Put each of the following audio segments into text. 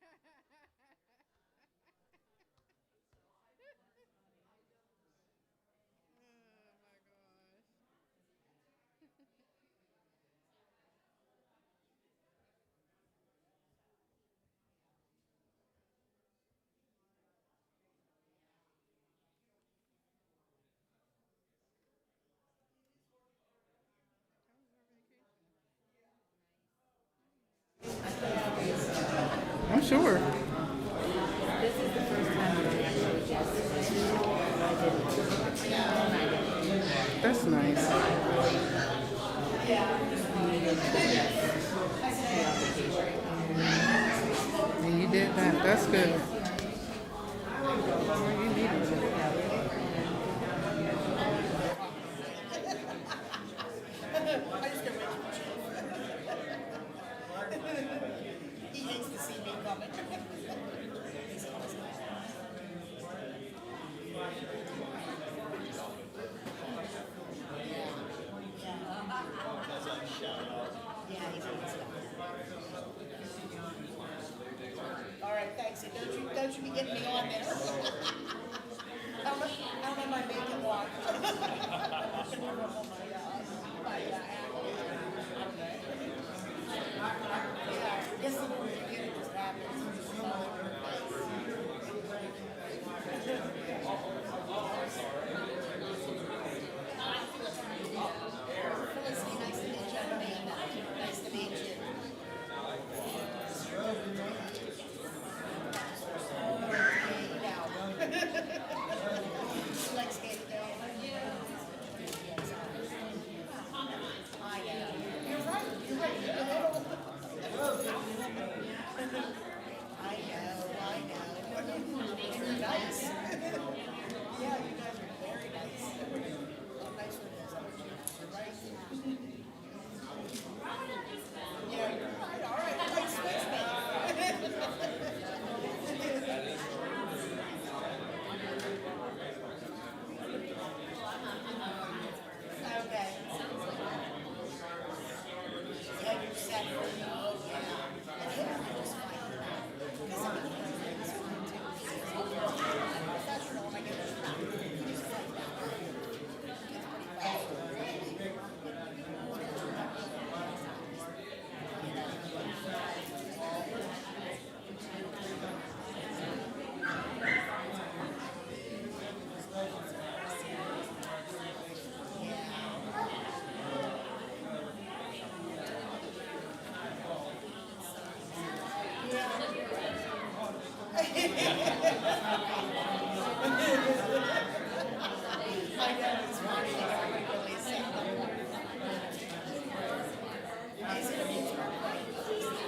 my gosh. How was our vacation? I'm sure. This is the first time that I actually guessed it. I didn't. That's nice. And you did that. That's good. Well, you needed it. I just can't wait. He hates to see me coming. Yeah, he's always all right, thanks. And don't you be getting me on there. How am I making walk? Yeah, yes, the more you get, it just happens. Felicity, nice to meet you. Amanda, nice to meet you. Hey, now. She likes skating though. I know. You're right. You're right. You're little. I know. And you're nice. Yeah, you guys are very nice. Well, nice for this. You're right. Yeah, you're right. All right. Like Swiss me. Okay. Yeah, you're set for me. Oh, yeah. And him, I just find it out. Because I mean, he's fun too. I'm professional and I get his crap. He just like that. It's pretty fast. I know it's funny. Everybody really is sad. Is it amusement park?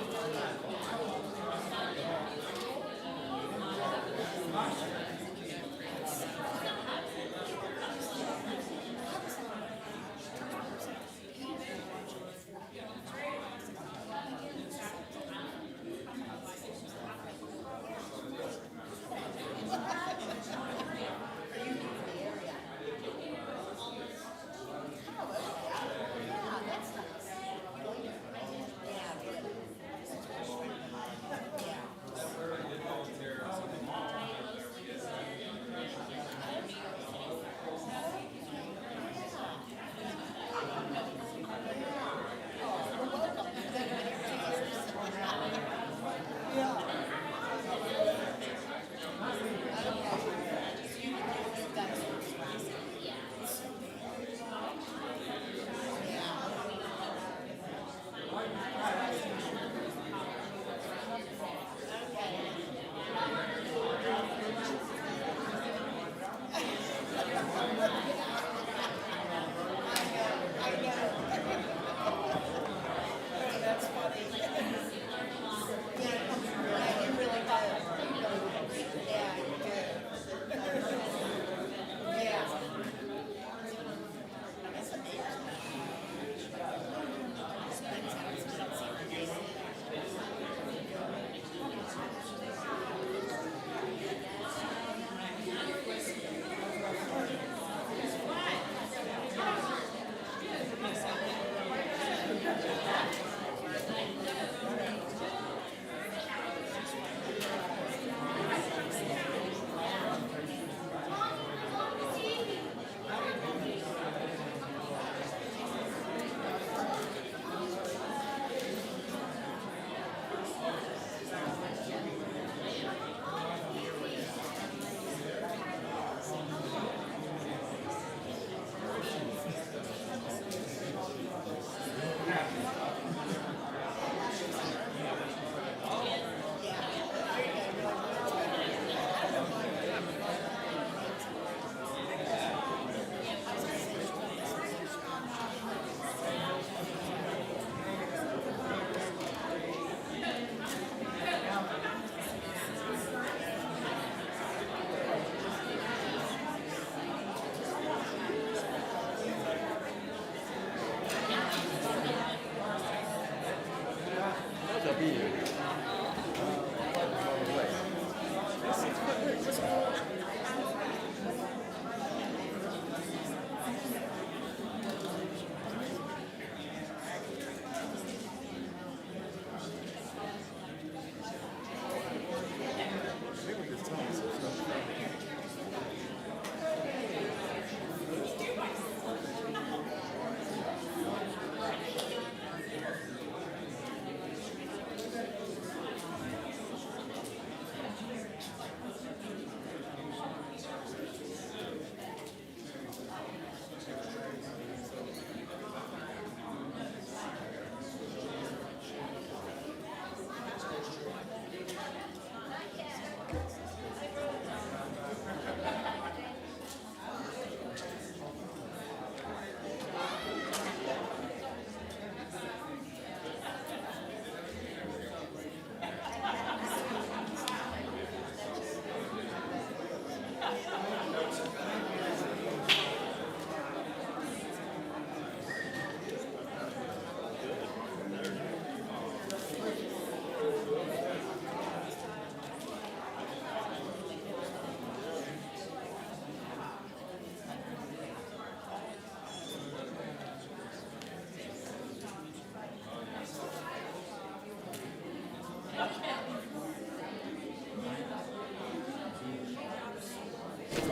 We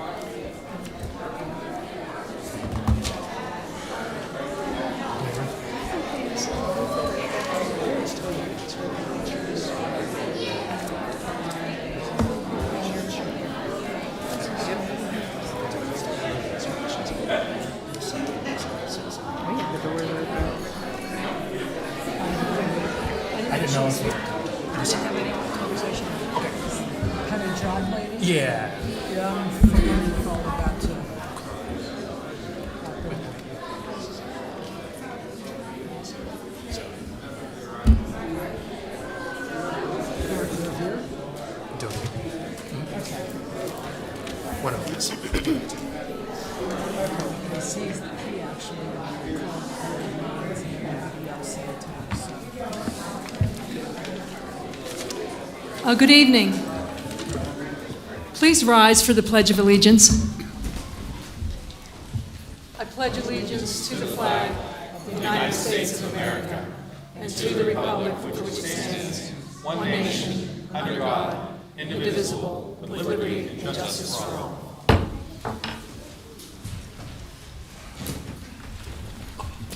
had the doors open. I didn't know if Kind of job lady? Yeah. Yeah, I'm familiar with all of that too. You're here? Don't. Okay. One of these. Okay, he actually called everybody else in the town, so. Good evening. Please rise for the Pledge of Allegiance. I pledge allegiance to the flag of the United States of America and to the republic for which it stands, one nation, under God, indivisible, with liberty and justice for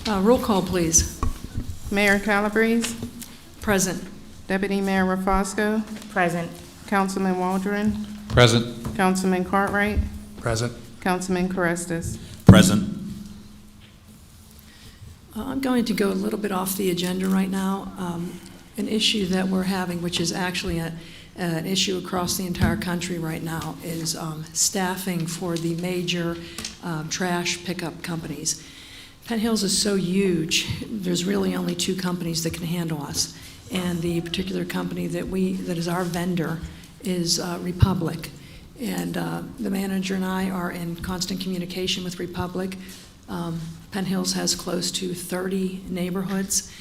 all. Roll call, please. Mayor Calabrese, Present. Deputy Mayor Rafosco, Present. Councilman Waldron, Present. Councilman Cartwright, Present. Councilman Carestas. Present. I'm going to go a little bit off the agenda right now. An issue that we're having, which is actually an issue across the entire country right now, is staffing for the major trash pickup companies. Penn Hills is so huge, there's really only two companies that can handle us. And the particular company that is our vendor is Republic. And the manager and I are in constant communication with Republic. Penn Hills has close to 30 neighborhoods,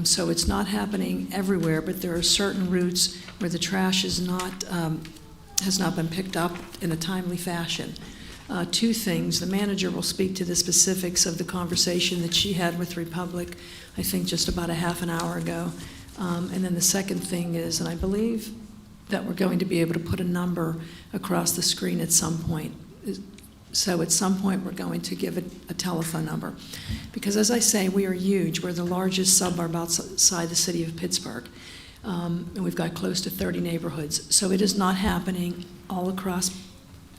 so it's not happening everywhere, but there are certain routes where the trash has not been picked up in a timely fashion. Two things. The manager will speak to the specifics of the conversation that she had with Republic, I think just about a half an hour ago. And then the second thing is, and I believe that we're going to be able to put a number across the screen at some point. So at some point, we're going to give it a telephone number. Because as I say, we are huge. We're the largest suburb outside the city of Pittsburgh. And we've got close to 30 neighborhoods. So it is not happening all across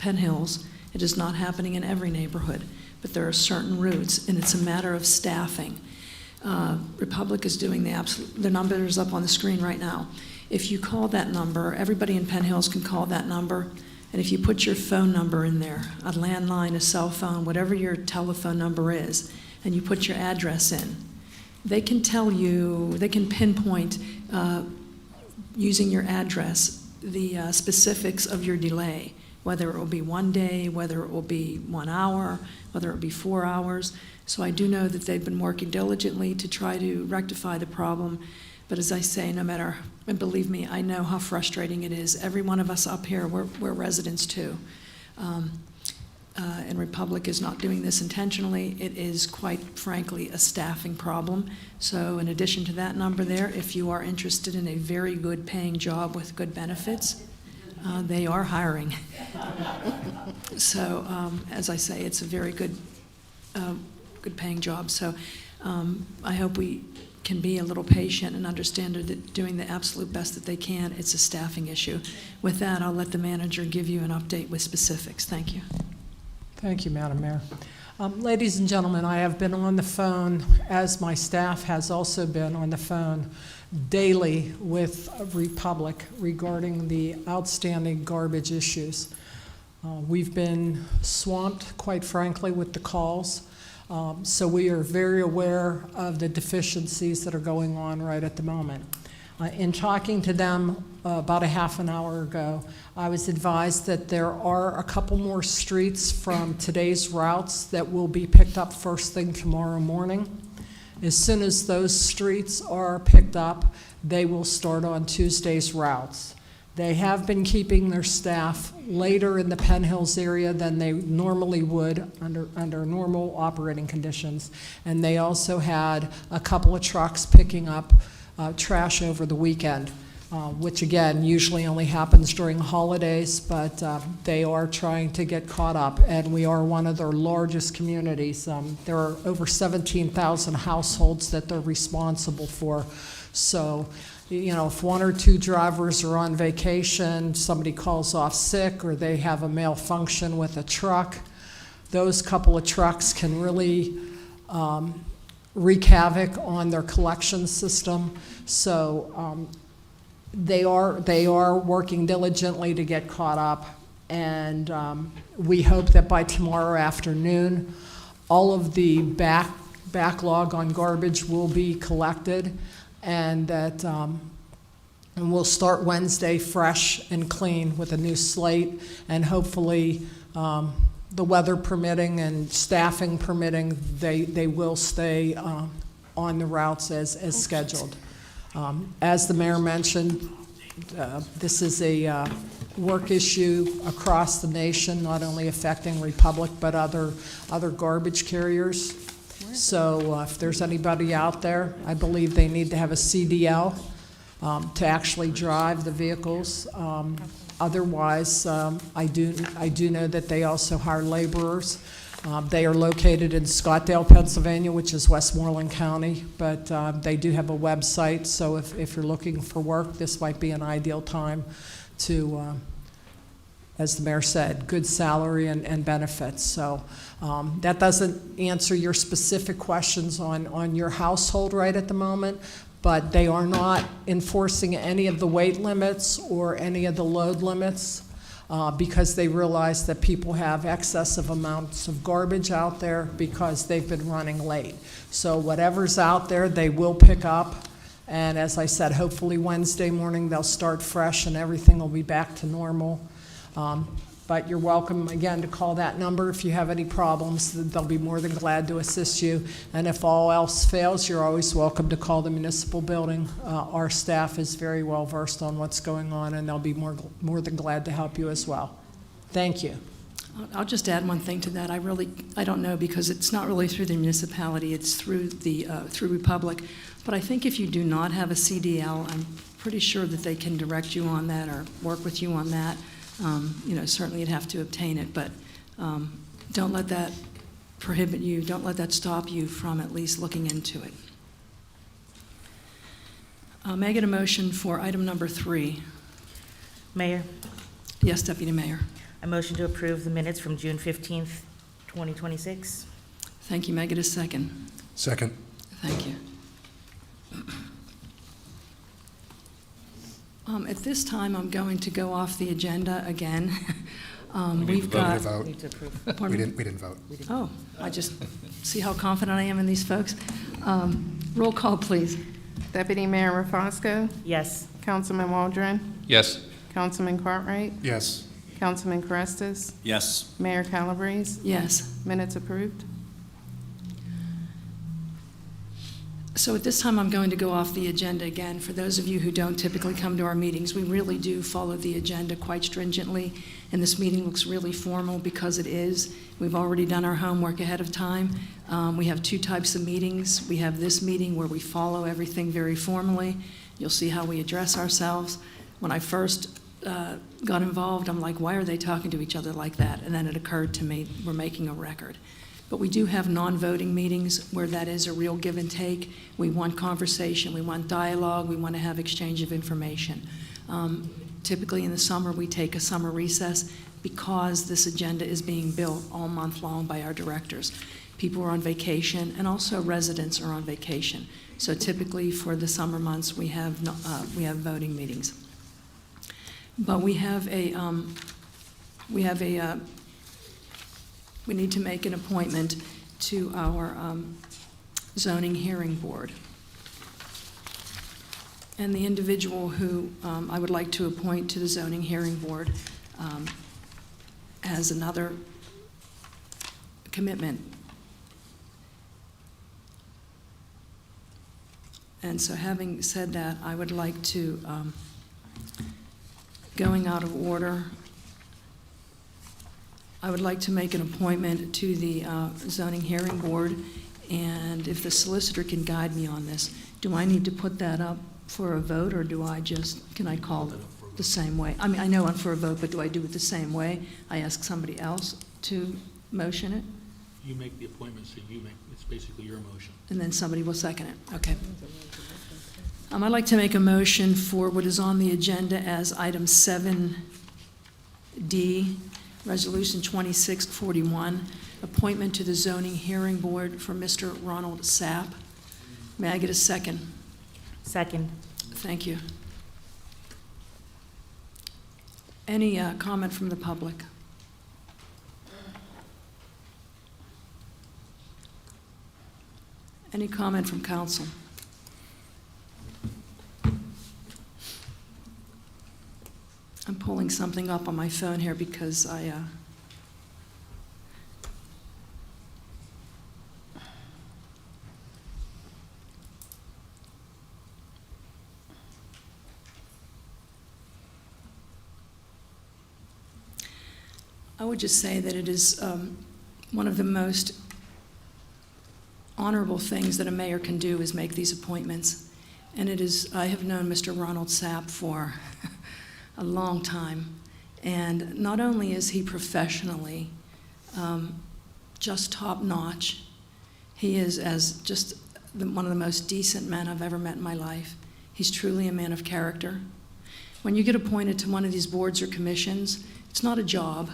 Penn Hills. It is not happening in every neighborhood. But there are certain routes, and it's a matter of staffing. Republic is doing the number is up on the screen right now. If you call that number, everybody in Penn Hills can call that number. And if you put your phone number in there, a landline, a cell phone, whatever your telephone number is, and you put your address in, they can tell you, they can pinpoint, using your address, the specifics of your delay, whether it will be 1 day, whether it will be 1 hour, whether it will be 4 hours. So I do know that they've been working diligently to try to rectify the problem. But as I say, no matter, and believe me, I know how frustrating it is. Every one of us up here, we're residents too. And Republic is not doing this intentionally. It is, quite frankly, a staffing problem. So in addition to that number there, if you are interested in a very good paying job with good benefits, they are hiring. So as I say, it's a very good paying job. So I hope we can be a little patient and understand that doing the absolute best that they can. It's a staffing issue. With that, I'll let the manager give you an update with specifics. Thank you. Thank you, Madam Mayor. Ladies and gentlemen, I have been on the phone, as my staff has also been on the phone, daily with Republic regarding the outstanding garbage issues. We've been swamped, quite frankly, with the calls. So we are very aware of the deficiencies that are going on right at the moment. In talking to them about a half an hour ago, I was advised that there are a couple more streets from today's routes that will be picked up first thing tomorrow morning. As soon as those streets are picked up, they will start on Tuesday's routes. They have been keeping their staff later in the Penn Hills area than they normally would under normal operating conditions. And they also had a couple of trucks picking up trash over the weekend. which again, usually only happens during holidays, but they are trying to get caught up, and we are one of their largest communities. There are over 17,000 households that they're responsible for. So, you know, if one or two drivers are on vacation, somebody calls off sick, or they have a malfunction with a truck, those couple of trucks can really wreak havoc on their collection system. So they are working diligently to get caught up, and we hope that by tomorrow afternoon, all of the backlog on garbage will be collected, and that and we'll start Wednesday fresh and clean with a new slate, and hopefully the weather permitting and staffing permitting, they will stay on the routes as scheduled. As the mayor mentioned, this is a work issue across the nation, not only affecting Republic, but other garbage carriers. So if there's anybody out there, I believe they need to have a CDL to actually drive the vehicles. Otherwise, I do know that they also hire laborers. They are located in Scottdale, Pennsylvania, which is Westmoreland County, but they do have a website, so if you're looking for work, this might be an ideal time to, as the mayor said, good salary and benefits. So that doesn't answer your specific questions on your household right at the moment, but they are not enforcing any of the weight limits or any of the load limits because they realize that people have excessive amounts of garbage out there because they've been running late. So whatever's out there, they will pick up. And as I said, hopefully Wednesday morning they'll start fresh and everything will be back to normal. But you're welcome, again, to call that number if you have any problems. They'll be more than glad to assist you. And if all else fails, you're always welcome to call the municipal building. Our staff is very well versed on what's going on, and they'll be more than glad to help you as well. Thank you. I'll just add one thing to that. I don't know, because it's not really through the municipality, it's through through Republic. But I think if you do not have a CDL, I'm pretty sure that they can direct you on that or work with you on that. Certainly you'd have to obtain it, but don't let that prohibit you, don't let that stop you from at least looking into it. May I get a motion for item number 3? Mayor, Yes, Deputy Mayor. I motion to approve the minutes from June 15th, 2026. Thank you. May I get a second? Second. Thank you. At this time, I'm going to go off the agenda again. We've got. Vote. Need to approve. Pardon We me? didn't vote. Oh, I just see how confident I am in these folks. Roll call, please. Deputy Mayor Rafosco, Yes. Councilman Waldron, Yes. Councilman Cartwright, Yes. Councilman Carestas, Yes. Mayor Calabrese. Yes. Minutes approved. So at this time, I'm going to go off the agenda again. For those of you who don't typically come to our meetings, we really do follow the agenda quite stringently, and this meeting looks really formal because it is. We've already done our homework ahead of time. We have 2 types of meetings. We have this meeting where we follow everything very formally. You'll see how we address ourselves. When I first got involved, I'm like, why are they talking to each other like that? And then it occurred to me, we're making a record. But we do have non-voting meetings where that is a real give and take. We want conversation, we want dialogue, we want to have exchange of information. Typically in the summer, we take a summer recess because this agenda is being built all month long by our directors. People are on vacation, and also residents are on vacation. So typically for the summer months, we have voting meetings. But we need to make an appointment to our zoning hearing board. And the individual who I would like to appoint to the zoning hearing board has another commitment. And so having said that, I would like to, going out of order, I would like to make an appointment to the zoning hearing board, and if the solicitor can guide me on this, do I need to put that up for a vote, or do I just, can I call the same way? I mean, I know I'm for a vote, but do I do it the same way? I ask somebody else to motion it, You make the appointment, so it's basically your motion. and then somebody will second it. Okay. I'd like to make a motion for what is on the agenda as item 7D, Resolution 2641, appointment to the Zoning Hearing Board for Mr. Ronald Sapp. May I get a second? Second. Thank you. Any comment from the public? Any comment from council? I'm pulling something up on my phone here because I would just say that it is one of the most honorable things that a mayor can do is make these appointments. And it is, I have known Mr. Ronald Sapp for a long time. And not only is he professionally just top-notch, he is as just one of the most decent men I've ever met in my life. He's truly a man of character. When you get appointed to one of these boards or commissions, it's not a job.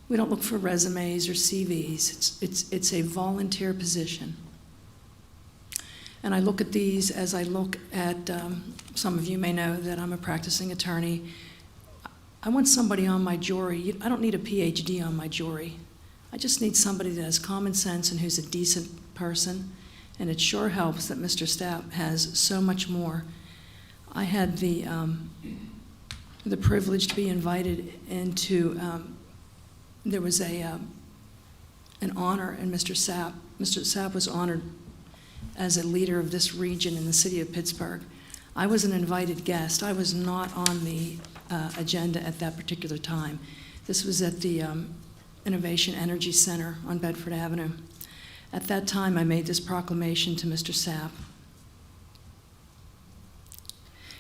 We don't look for resumes or CVs. It's a volunteer position. And I look at these as I look at, some of you may know that I'm a practicing attorney. I want somebody on my jury. I don't need a PhD on my jury. I just need somebody that has common sense and who's a decent person. And it sure helps that Mr. Stapp has so much more. I had the privilege to be invited into, there was an honor, and Mr. Sapp was honored as a leader of this region in the city of Pittsburgh. I was an invited guest. I was not on the agenda at that particular time. This was at the Innovation Energy Center on Bedford Avenue. At that time, I made this proclamation to Mr. Sapp.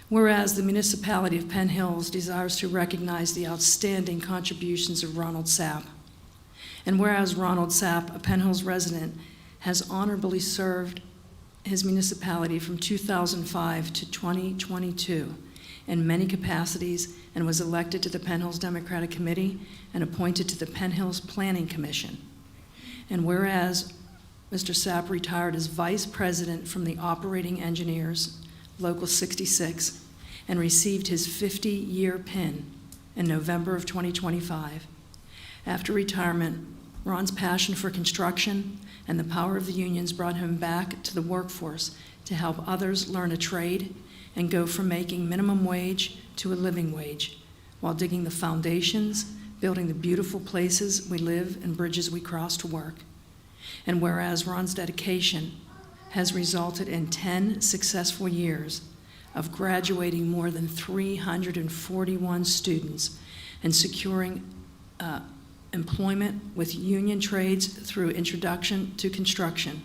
Whereas the municipality of Penn Hills desires to recognize the outstanding contributions of Ronald Sapp, and whereas Ronald Sapp, a Penn Hills resident, has honorably served his municipality from 2005 to 2022 in many capacities and was elected to the Penn Hills Democratic Committee and appointed to the Penn Hills Planning Commission. And whereas Mr. Sapp retired as vice president from the Operating Engineers, Local 66, and received his 50-year pin in November of 2025. After retirement, Ron's passion for construction and the power of the unions brought him back to the workforce to help others learn a trade and go from making minimum wage to a living wage, while digging the foundations, building the beautiful places we live and bridges we cross to work. And whereas Ron's dedication has resulted in 10 successful years of graduating more than 341 students and securing employment with union trades through introduction to construction.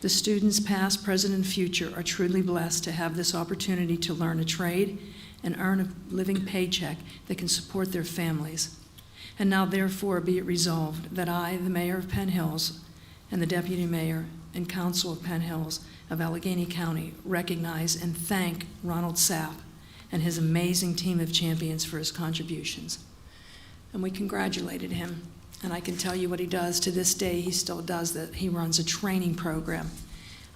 The students past, present, and future are truly blessed to have this opportunity to learn a trade and earn a living paycheck that can support their families. And now therefore be it resolved that I, the mayor of Penn Hills, and the deputy mayor and council of Penn Hills of Allegheny County recognize and thank Ronald Sapp and his amazing team of champions for his contributions. And we congratulated him. And I can tell you what he does to this day. He still does that. He runs a training program.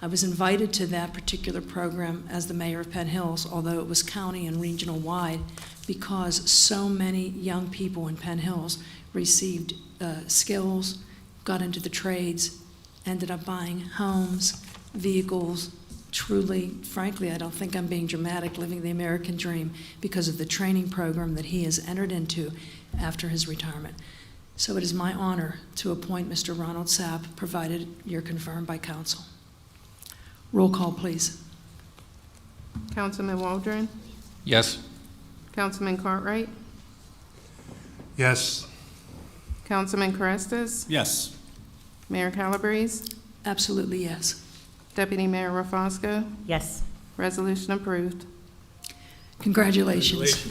I was invited to that particular program as the mayor of Penn Hills, although it was county and regional wide, because so many young people in Penn Hills received skills, got into the trades, ended up buying homes, vehicles. Truly, frankly, I don't think I'm being dramatic, living the American dream because of the training program that he has entered into after his retirement. So it is my honor to appoint Mr. Ronald Sapp, provided you're confirmed by council. Roll call, please. Councilman Waldron, Yes. Councilman Cartwright, Yes. Councilman Carestas, Yes. Mayor Calabrese, Absolutely yes. Deputy Mayor Rafosco, Yes. resolution approved. Congratulations.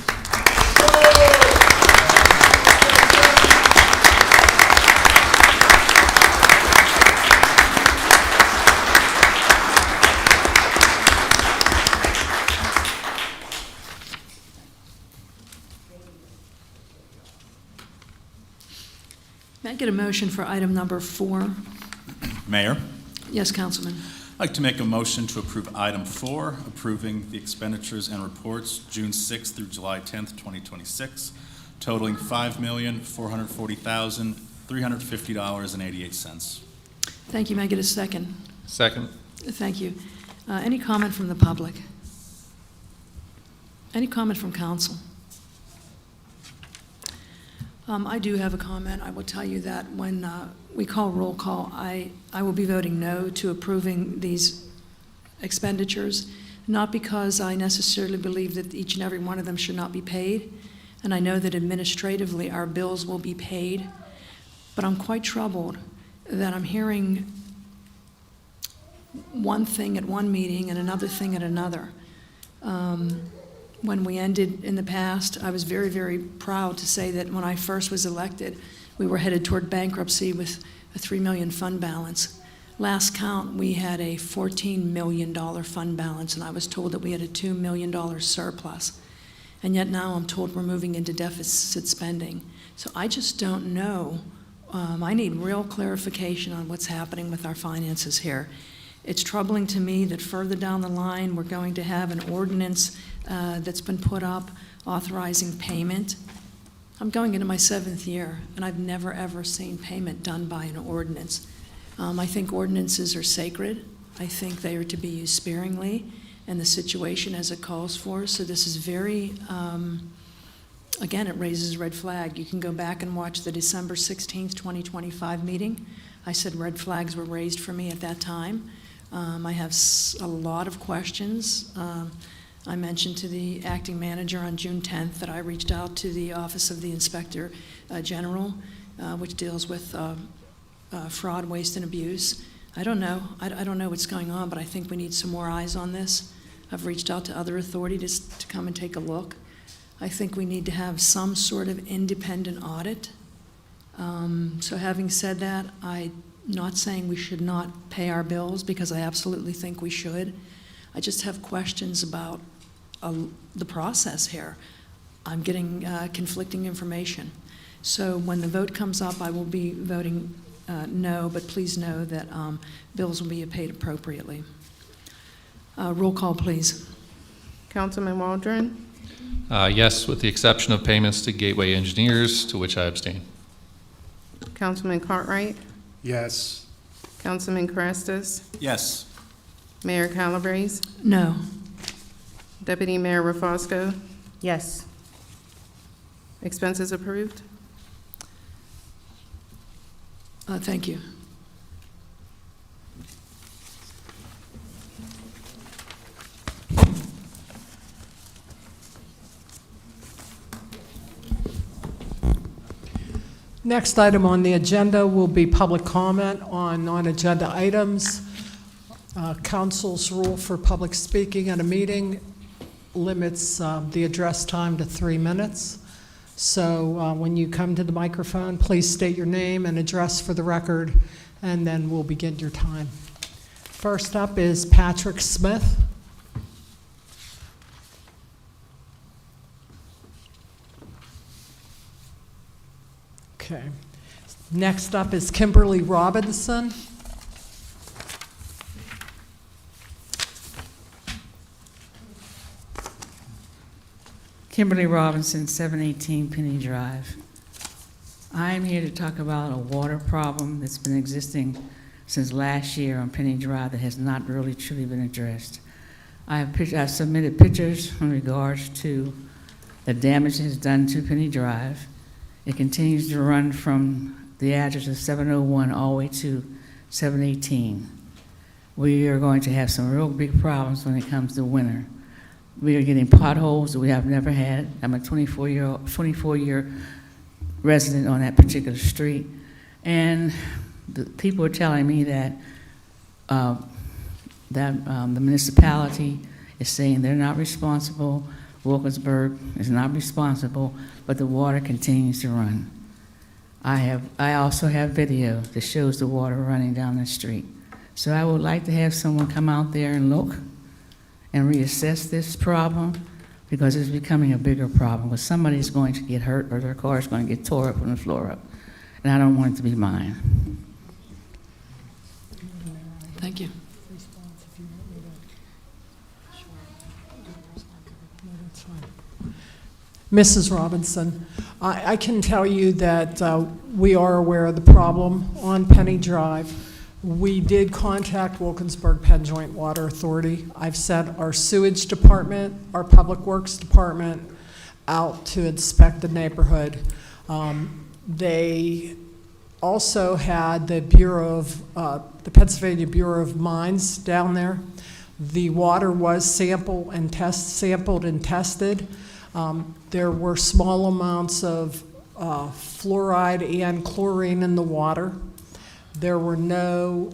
May I get a motion for item number 4? Mayor, Yes, Councilman. I'd like to make a motion to approve item 4, approving the expenditures and reports June 6th through July 10th, 2026, totaling $5,440,350.88. Thank you. May I get a second? Second. Thank you. Any comment from the public? Any comment from council? I do have a comment. I will tell you that when we call roll call, I will be voting no to approving these expenditures, not because I necessarily believe that each and every one of them should not be paid, and I know that administratively our bills will be paid, but I'm quite troubled that I'm hearing one thing at one meeting and another thing at another. When we ended in the past, I was very, very proud to say that when I first was elected, we were headed toward bankruptcy with a $3 million fund balance. Last count, we had a $14 million fund balance, and I was told that we had a $2 million surplus. And yet now I'm told we're moving into deficit spending. So I just don't know. I need real clarification on what's happening with our finances here. It's troubling to me that further down the line, we're going to have an ordinance that's been put up authorizing payment. I'm going into my 7th year, and I've never, ever seen payment done by an ordinance. I think ordinances are sacred. I think they are to be used sparingly and the situation as it calls for. So this is very, again, it raises a red flag. You can go back and watch the December 16th, 2025 meeting. I said red flags were raised for me at that time. I have a lot of questions. I mentioned to the acting manager on June 10th that I reached out to the Office of the Inspector General, which deals with fraud, waste, and abuse. I don't know. I don't know what's going on, but I think we need some more eyes on this. I've reached out to other authorities to come and take a look. I think we need to have some sort of independent audit. So having said that, I'm not saying we should not pay our bills, because I absolutely think we should. I just have questions about the process here. I'm getting conflicting information. So when the vote comes up, I will be voting no, but please know that bills will be paid appropriately. Roll call, please. Councilman Waldron, Yes, with the exception of payments to Gateway Engineers, to which I abstain. Councilman Cartwright, Yes. Councilman Carestas, Yes. Mayor Calabrese, No. Deputy Mayor Rafosco, Yes. expenses approved. Thank you. Next item on the agenda will be public comment on non-agenda items. Council's rule for public speaking at a meeting limits the address time to 3 minutes. So when you come to the microphone, please state your name and address for the record, and then we'll begin your time. First up is Patrick Smith. Okay. Next up is Kimberly Robinson. Kimberly Robinson, 718 Penny Drive. I'm here to talk about a water problem that's been existing since last year on Penny Drive that has not really truly been addressed. I've submitted pictures in regards to the damage it has done to Penny Drive. It continues to run from the address of 701 all the way to 718. We are going to have some real big problems when it comes to winter. We are getting potholes that we have never had. I'm a 24-year resident on that particular street, and the people are telling me that the municipality is saying they're not responsible. Wilkinsburg is not responsible, but the water continues to run. I also have video that shows the water running down the street. So I would like to have someone come out there and look and reassess this problem, because it's becoming a bigger problem, where somebody's going to get hurt or their car is going to get tore up from the floor up. And I don't want it to be mine. Thank you. Mrs. Robinson, I can tell you that we are aware of the problem on Penny Drive. We did contact Wilkinsburg Penn Joint Water Authority. I've sent our sewage department, our public works department out to inspect the neighborhood. They also had the the Pennsylvania Bureau of Mines down there. The water was sampled and tested. There were small amounts of fluoride and chlorine in the water. There were no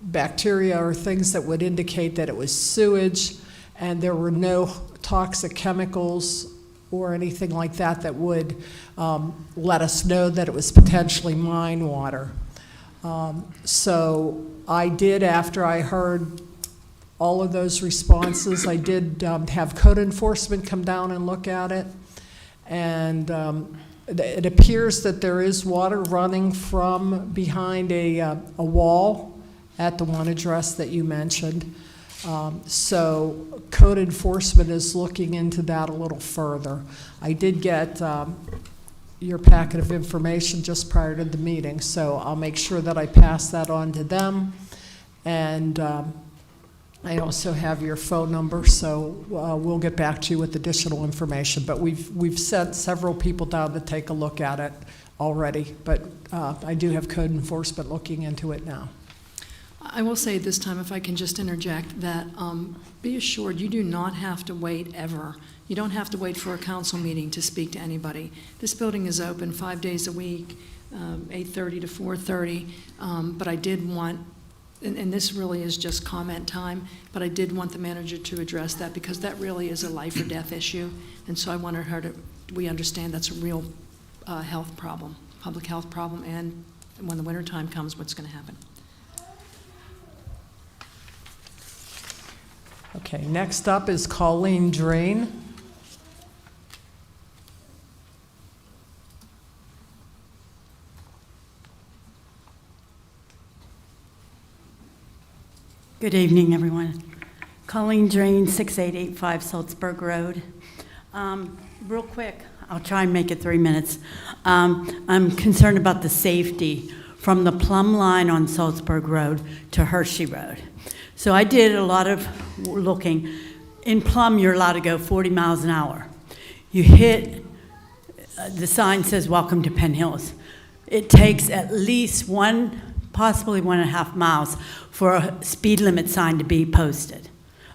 bacteria or things that would indicate that it was sewage, and there were no toxic chemicals or anything like that that would let us know that it was potentially mine water. So I did, after I heard all of those responses, I did have code enforcement come down and look at it. And it appears that there is water running from behind a wall at the one address that you mentioned. So code enforcement is looking into that a little further. I did get your packet of information just prior to the meeting, so I'll make sure that I pass that on to them. And I also have your phone number, so we'll get back to you with additional information. But we've sent several people down to take a look at it already, but I do have code enforcement looking into it now. I will say this time, if I can just interject, that be assured you do not have to wait ever. You don't have to wait for a council meeting to speak to anybody. This building is open 5 days a week, 8:30 to 4:30, but I did want, and this really is just comment time, but I did want the manager to address that, because that really is a life or death issue. And so I wanted her to, we understand that's a real health problem, public health problem, and when the winter time comes, what's going to happen. Okay, next up is Colleen Drain. Good evening, everyone. Colleen Drain, 6885 Salzburg Road. Real quick, I'll try and make it 3 minutes. I'm concerned about the safety from the plumb line on Salzburg Road to Hershey Road. So I did a lot of looking. In Plum, you're allowed to go 40 miles an hour. You hit, the sign says, "Welcome to Penn Hills." It takes at least possibly 1.5 miles for a speed limit sign to be posted,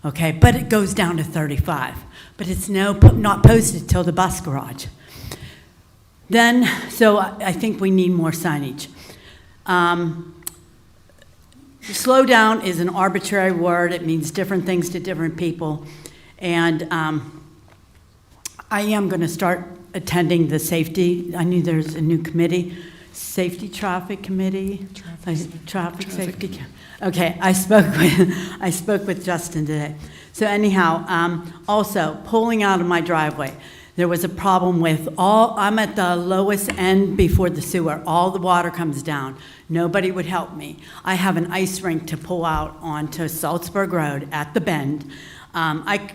okay? But it goes down to 35, but it's not posted till the bus garage. Then, so I think we need more signage. Slow down is an arbitrary word. It means different things to different people. And I am going to start attending the safety. I knew there's a new committee, Safety Traffic Committee. Traffic Safety. Okay, I spoke with Justin today. So anyhow, also pulling out of my driveway, there was a problem with I'm at the lowest end before the sewer. All the water comes down. Nobody would help me. I have an ice rink to pull out onto Salzburg Road at the bend. I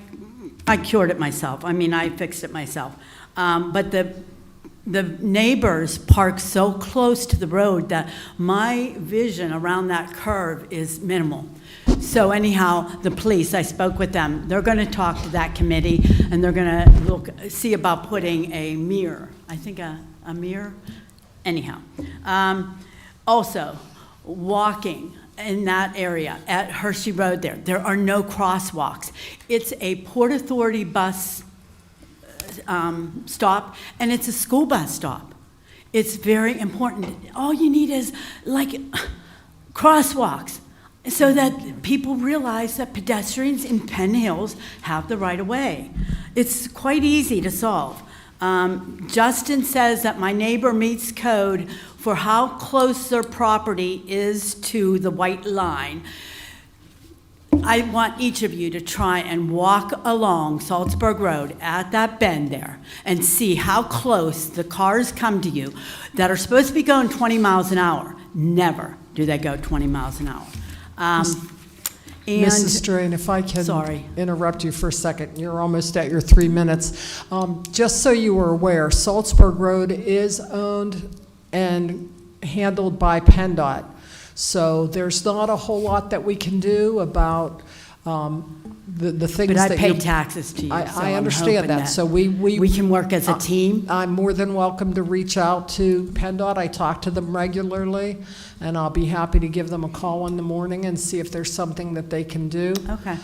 cured it myself. I mean, I fixed it myself. But the neighbors park so close to the road that my vision around that curve is minimal. So anyhow, the police, I spoke with them. They're going to talk to that committee, and they're going to see about putting a mirror. I think a mirror. Anyhow, also walking in that area at Hershey Road. There are no crosswalks. It's a Port Authority bus stop, and it's a school bus stop. It's very important. All you need is like crosswalks, so that people realize that pedestrians in Penn Hills have the right of way. It's quite easy to solve. Justin says that my neighbor meets code for how close their property is to the white line. I want each of you to try and walk along Salzburg Road at that bend there and see how close the cars come to you that are supposed to be going 20 miles an hour. Never do they go 20 miles an hour. And Mrs. Strain, if I can Sorry. interrupt you for a second, you're almost at your 3 minutes. Just so you are aware, Salzburg Road is owned and handled by PennDOT. So there's not a whole lot that we can do about the things But I that pay you... taxes to you, so I I'm understand hoping that. So we can work as a team. I'm more than welcome to reach out to PennDOT. I talk to them regularly, and I'll be happy to give them a call in the morning and see if there's something that they can do. Okay.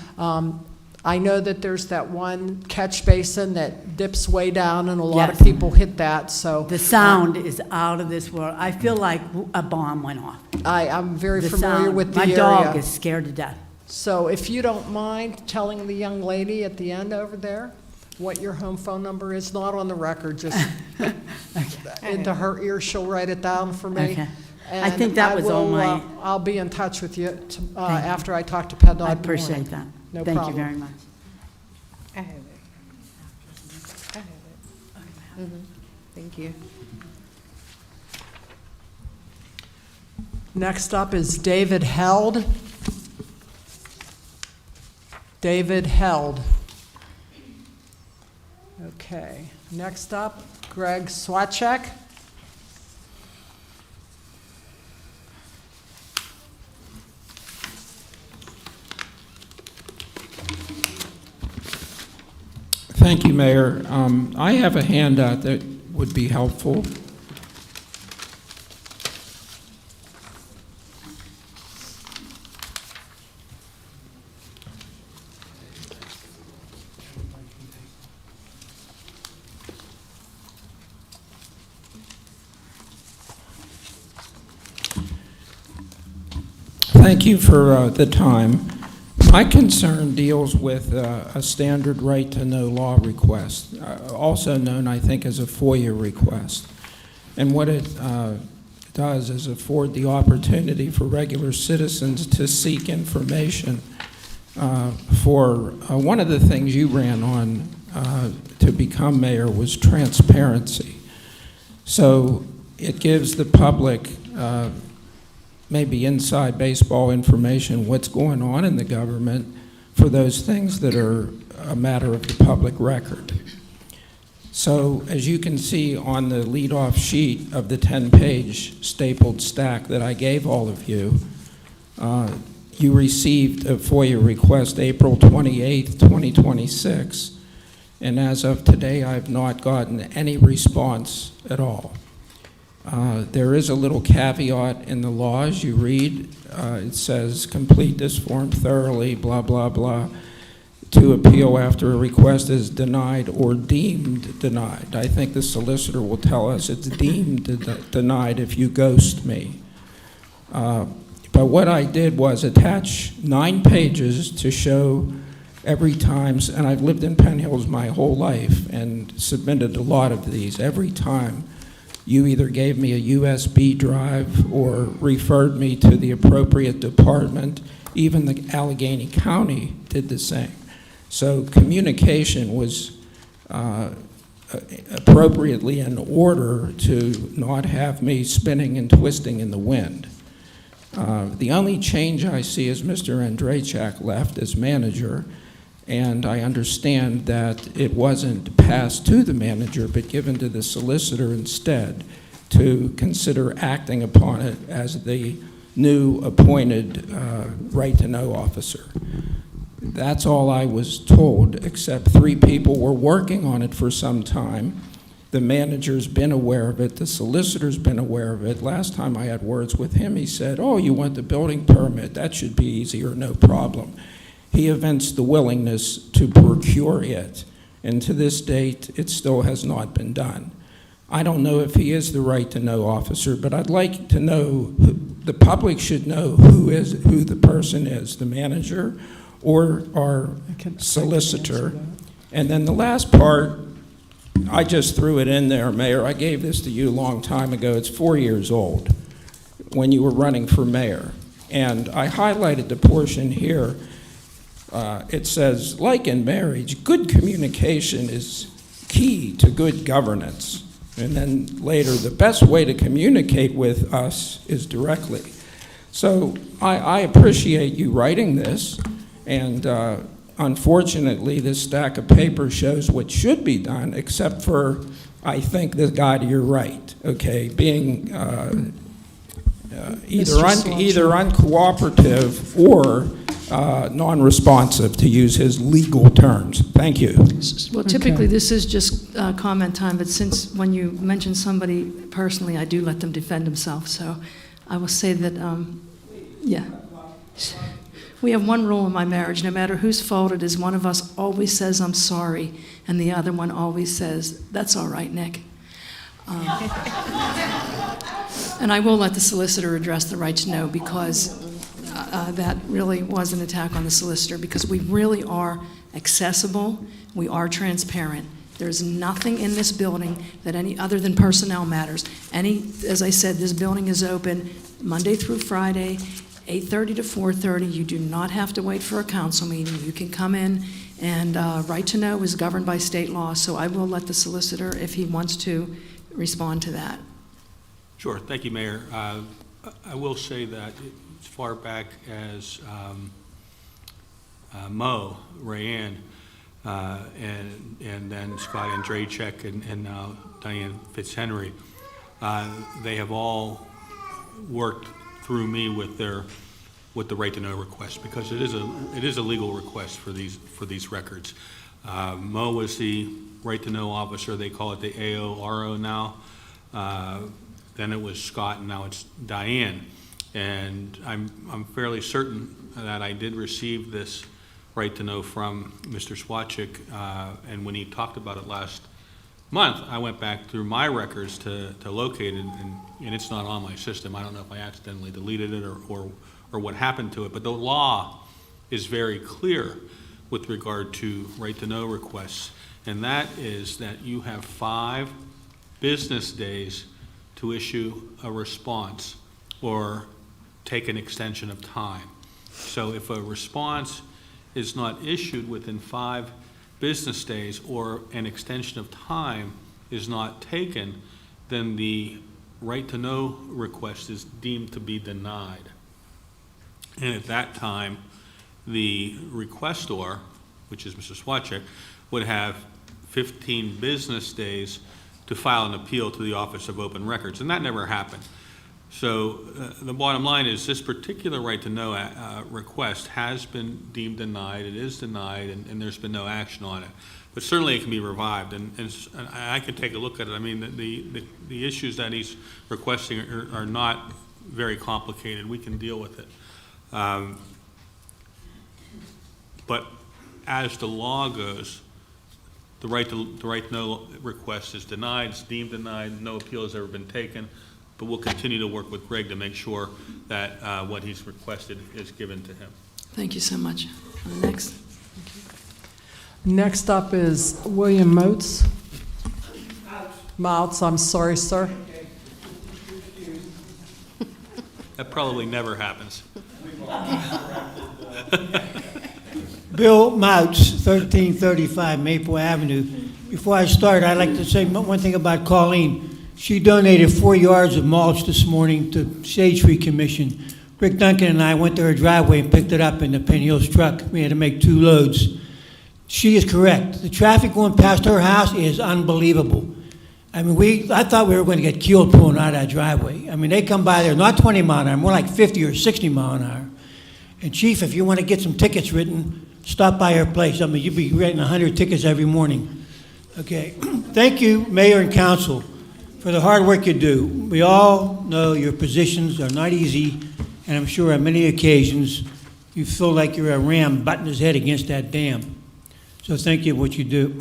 I know that there's that one catch basin that dips way down, and a lot of Yes. people hit that, so... The sound is out of this world. I feel like a bomb went off. I'm very The familiar sound. with the My area. dog is scared to death. So if you don't mind telling the young lady at the end over there what your home phone number is, not on the record, just into her ear, she'll write it down for me. Okay. I And think that was all my- I'll be in touch with you you. after I talk to PennDOT. I in the appreciate morning. that. No Thank you problem. very much. I have it. I have it. Thank you. Next up is David Held. David Held. Okay. Next up, Greg Swachek. Thank you, Mayor. I have a handout that would be helpful. Thank you for the time. My concern deals with a standard right-to-know law request, also known, I think, as a FOIA request. And what it does is afford the opportunity for regular citizens to seek information for one of the things you ran on to become mayor was transparency. So it gives the public maybe inside baseball information, what's going on in the government for those things that are a matter of the public record. So as you can see on the lead-off sheet of the 10-page stapled stack that I gave all of you, you received a FOIA request April 28th, 2026, and as of today, I've not gotten any response at all. There is a little caveat in the laws you read. It says, complete this form thoroughly, blah, blah, blah, to appeal after a request is denied or deemed denied. I think the solicitor will tell us it's deemed denied if you ghost me. But what I did was attach 9 pages to show every time, and I've lived in Penn Hills my whole life and submitted a lot of these. Every time you either gave me a USB drive or referred me to the appropriate department. Even the Allegheny County did the same. So communication was appropriately in order to not have me spinning and twisting in the wind. The only change I see is Mr. Andrzejczak left as manager, and I understand that it wasn't passed to the manager but given to the solicitor instead to consider acting upon it as the new appointed right-to-know officer. That's all I was told, except 3 people were working on it for some time. The manager's been aware of it. The solicitor's been aware of it. Last time I had words with him, he said, oh, you want the building permit. That should be easier, no problem. He evinced the willingness to procure it, and to this date, it still has not been done. I don't know if he is the right-to-know officer, but I'd like to know, the public should know who the person is, the manager or our solicitor. And then the last part, I just threw it in there, Mayor. I gave this to you a long time ago. It's 4 years old, when you were running for mayor. And I highlighted the portion here. It says, like in marriage, good communication is key to good governance. And then later, the best way to communicate with us is directly. So I appreciate you writing this, and unfortunately, this stack of paper shows what should be done, except for, I think, the guy to your right, okay, being either uncooperative or non-responsive, to use his legal terms. Thank you. Well, typically, this is just comment time, but since when you mention somebody personally, I do let them defend themselves. So I will say that, yeah. We have one rule in my marriage: no matter whose fault it is, one of us always says, "I'm sorry," and the other one always says, "That's all right, Nick." And I will let the solicitor address the right to know, because that really was an attack on the solicitor, because we really are accessible, we are transparent. There's nothing in this building that any other than personnel matters. As I said, this building is open Monday through Friday, 8:30 to 4:30. You do not have to wait for a council meeting. You can come in, and right to know is governed by state law, so I will let the solicitor, if he wants to, respond to that. Sure. Thank you, Mayor. I will say that as far back as Mo, Rayanne, and then Scott Andrzejczyk and now Diane Fitzhenry, they have all worked through me with the right to know request, because it is a legal request for these records. Mo was the right to know officer. They call it the AORO now. Then it was Scott, and now it's Diane. And I'm fairly certain that I did receive this right to know from Mr. Swatchik, and when he talked about it last month, I went back through my records to locate it, and it's not on my system. I don't know if I accidentally deleted it or what happened to it, but the law is very clear with regard to right to know requests, and that is that you have 5 business days to issue a response or take an extension of time. So if a response is not issued within 5 business days or an extension of time is not taken, then the right to know request is deemed to be denied. And at that time, the requestor, which is Mr. Swatchik, would have 15 business days to file an appeal to the Office of Open Records, and that never happened. So the bottom line is this particular right to know request has been deemed denied. It is denied, and there's been no action on it. But certainly it can be revived, and I can take a look at it. I mean, the issues that he's requesting are not very complicated. We can deal with it. But as the law goes, the right to know request is denied. It's deemed denied. No appeal has ever been taken. But we'll continue to work with Greg to make sure that what he's requested is given to him. Thank you so much. Next. Next up is William Moats. Moats, I'm sorry, sir. That probably never happens. Bill Mouts, 1335 Maple Avenue. Before I start, I'd like to say one thing about Colleen. She donated 4 yards of mulch this morning to Shade Tree Commission. Rick Duncan and I went to her driveway and picked it up in the Penn Hills truck. We had to make 2 loads. She is correct. The traffic going past her house is unbelievable. I mean, I thought we were going to get killed pulling out of that driveway. I mean, they come by there, not 20 mile an hour, more like 50 or 60 mile an hour. And Chief, if you want to get some tickets written, stop by her place. I mean, you'd be writing 100 tickets every morning. Okay. Thank you, Mayor and Council, for the hard work you do. We all know your positions are not easy, and I'm sure on many occasions you feel like you're a ram butting his head against that dam. So thank you for what you do.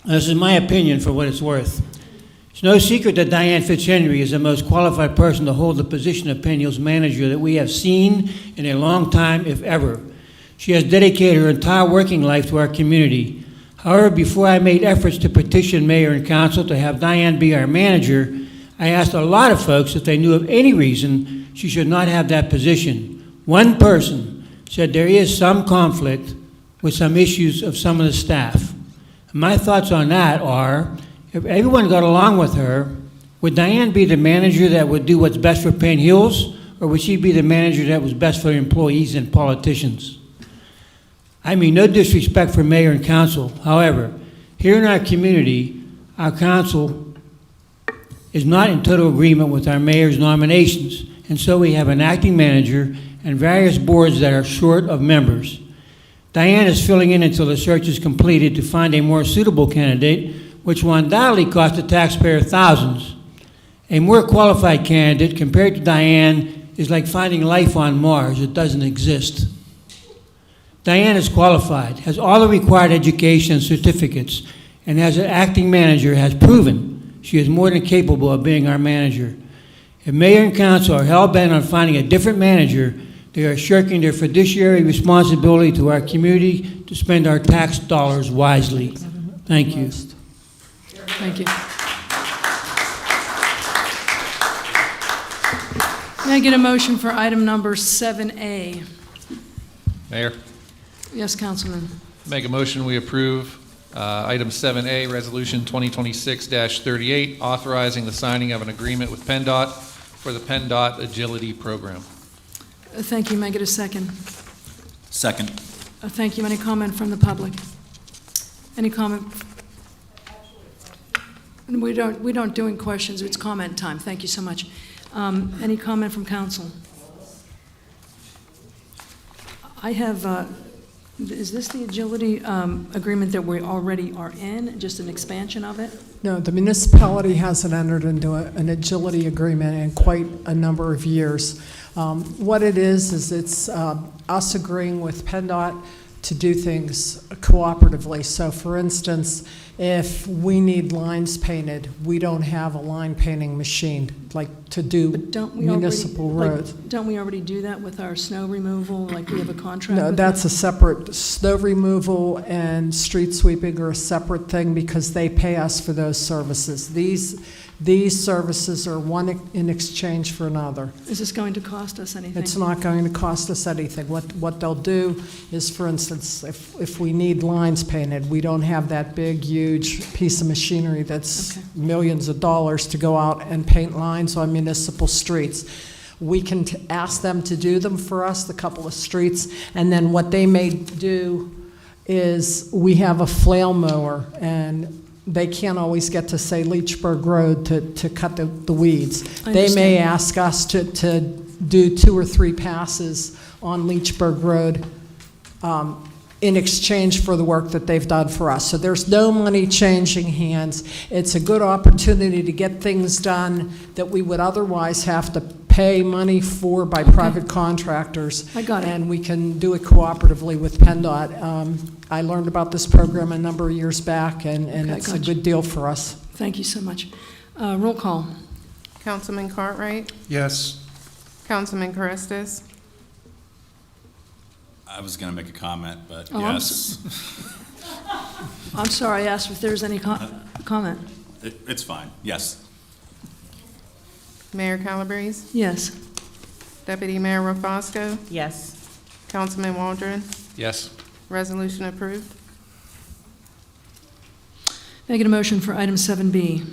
This is my opinion for what it's worth. It's no secret that Diane Fitzhenry is the most qualified person to hold the position of Penn Hills manager that we have seen in a long time, if ever. She has dedicated her entire working life to our community. However, before I made efforts to petition mayor and council to have Diane be our manager, I asked a lot of folks if they knew of any reason she should not have that position. One person said there is some conflict with some issues of some of the staff. My thoughts on that are, if everyone got along with her, would Diane be the manager that would do what's best for Penn Hills, or would she be the manager that was best for employees and politicians? I mean, no disrespect for mayor and council. However, here in our community, our council is not in total agreement with our mayor's nominations, and so we have an acting manager and various boards that are short of members. Diane is filling in until the search is completed to find a more suitable candidate, which will undoubtedly cost the taxpayer thousands. A more qualified candidate compared to Diane is like finding life on Mars. It doesn't exist. Diane is qualified, has all the required education and certificates, and as an acting manager has proven she is more than capable of being our manager. If mayor and council are hell-bent on finding a different manager, they are shirking their fiduciary responsibility to our community to spend our tax dollars wisely. Thank you. Thank you. May I get a motion for item number 7A? Mayor, Yes, Councilman. make a motion, we approve item 7A, Resolution 2026-38, authorizing the signing of an agreement with PennDOT for the PennDOT Agility Program. Thank you. May I get a second? Second. Thank you. Any comment from the public? Any comment? We don't do any questions. It's comment time. Thank you so much. Any comment from council? I have, is this the agility agreement that we already are in, just an expansion of it? No, the municipality hasn't entered into an agility agreement in quite a number of years. What it is it's us agreeing with PennDOT to do things cooperatively. So for instance, if we need lines painted, we don't have a line painting machine like to do municipal roads. Don't we already do that with our snow removal, like we have a contract No, with that's them? a separate, snow removal and street sweeping are a separate thing because they pay us for those services. These services are one in exchange for another. Is this going to cost us anything? It's not going to cost us anything. What they'll do is, for instance, if we need lines painted, we don't have that big, huge piece of machinery that's millions of dollars to go out and paint lines on municipal streets. We can ask them to do them for us, the couple of streets, and then what they may do is we have a flail mower, and they can't always get to, say, Leechburg Road to cut the weeds. They may ask us to do 2 or 3 passes on Leechburg Road in exchange for the work that they've done for us. So there's no money changing hands. It's a good opportunity to get things done that we would otherwise have to pay money for by private contractors. I got it. And we can do it cooperatively with PennDOT. I learned about this program a number of years back, and it's a good deal for us. Thank you so much. Roll call. Councilman Cartwright? Yes. Councilman Carestas? I was going to make a comment, but Oh, yes. I'm sorry, I asked if there's any comment. It's fine. Yes. Mayor Calabrese? Yes. Deputy Mayor Rafosco? Yes. Councilman Waldron? Yes. Resolution approved. May I get a motion for item 7B?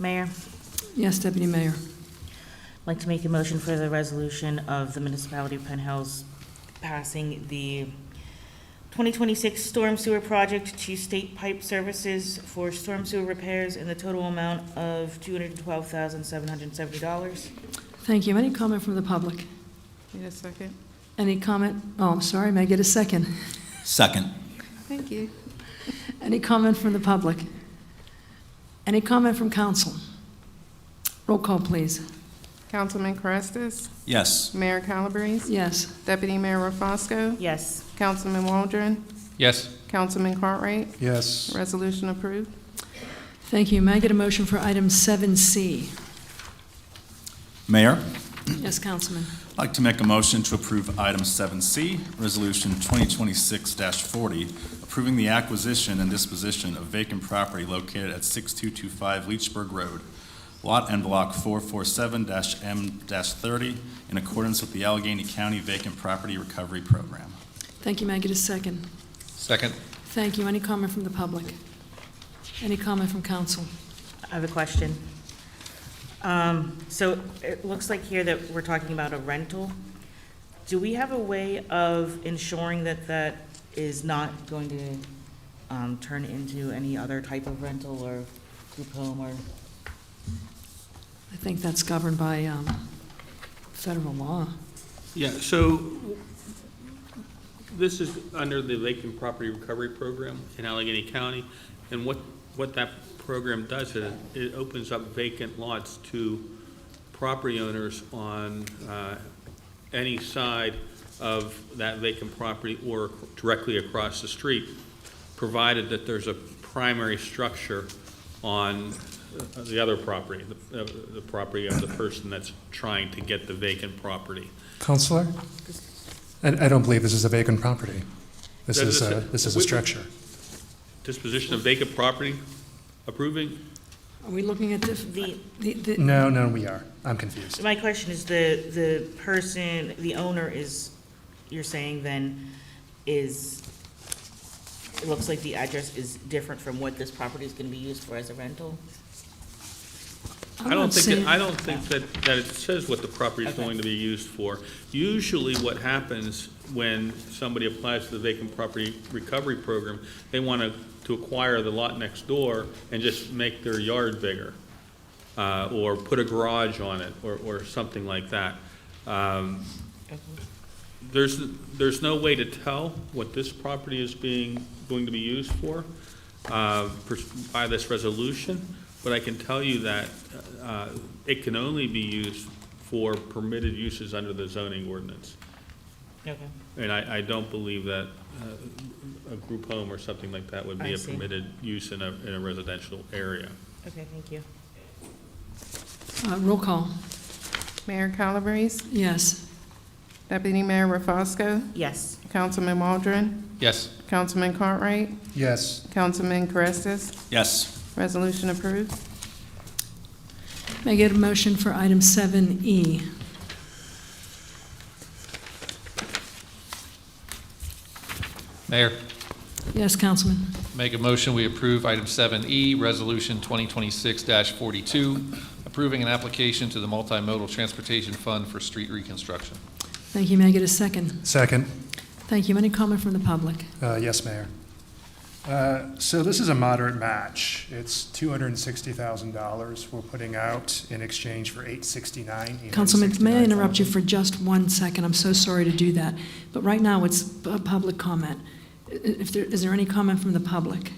Mayor, Yes, Deputy Mayor. I'd like to make a motion for the resolution of the municipality of Penn Hills passing the 2026 storm sewer project to State Pipe Services for storm sewer repairs in the total amount of $212,770. Thank you. Any comment from the public? Need a second? Any comment? Oh, I'm sorry, may I get a second? Second. Thank you. Any comment from the public? Any comment from council? Roll call, please. Councilman Carestas? Yes. Mayor Calabrese? Yes. Deputy Mayor Rafosco? Yes. Councilman Waldron? Yes. Councilman Cartwright? Yes. Resolution approved. Thank you. May I get a motion for item 7C? Mayor, Yes, Councilman. I'd like to make a motion to approve item 7C, Resolution 2026-40, approving the acquisition and disposition of vacant property located at 6225 Leechburg Road, Lot and Block 447-M-30, in accordance with the Allegheny County Vacant Property Recovery Program. Thank you. May I get a second? Second. Thank you. Any comment from the public? Any comment from council? I have a question. So it looks like here that we're talking about a rental. Do we have a way of ensuring that that is not going to turn into any other type of rental or group home or? I think that's governed by federal law. Yeah, so this is under the Vacant Property Recovery Program in Allegheny County, and what that program does is it opens up vacant lots to property owners on any side of that vacant property or directly across the street, provided that there's a primary structure on the other property, the property of the person that's trying to get the vacant property. Counselor? I don't believe this is a vacant property. This That is is a structure. Disposition of vacant property, approving? Are we looking at the No, we are. I'm confused. My question is the person, the owner is, you're saying then is, it looks like the address is different from what this property is going to be used for as a rental? I don't think that it says what the property is going to be used for. Usually what happens when somebody applies to the Vacant Property Recovery Program, they want to acquire the lot next door and just make their yard bigger, or put a garage on it, or something like that. There's no way to tell what this property is going to be used for by this resolution, but I can tell you that it can only be used for permitted uses under the zoning ordinance. Okay. And I don't believe that a group home or something like that would be I a see. permitted use in a residential area. Okay, thank you. roll call? Mayor Calabrese, Yes. Deputy Mayor Rafosco, Yes. Councilman Waldron, Yes. Councilman Cartwright, Yes. Councilman Carestas. Yes. Resolution approved. May I get a motion for item 7E? Mayor, Yes, Councilman. make a motion, we approve item 7E, Resolution 2026-42, approving an application to the Multimodal Transportation Fund for street reconstruction. Thank you. May I get a second? Second. Thank you. Any comment from the public? Yes, Mayor. So this is a moderate match. It's $260,000 we're putting out in exchange for $869,000. Councilman, may I interrupt you for just 1 second? I'm so sorry to do that. But right now, it's a public comment. Is there any comment from the public?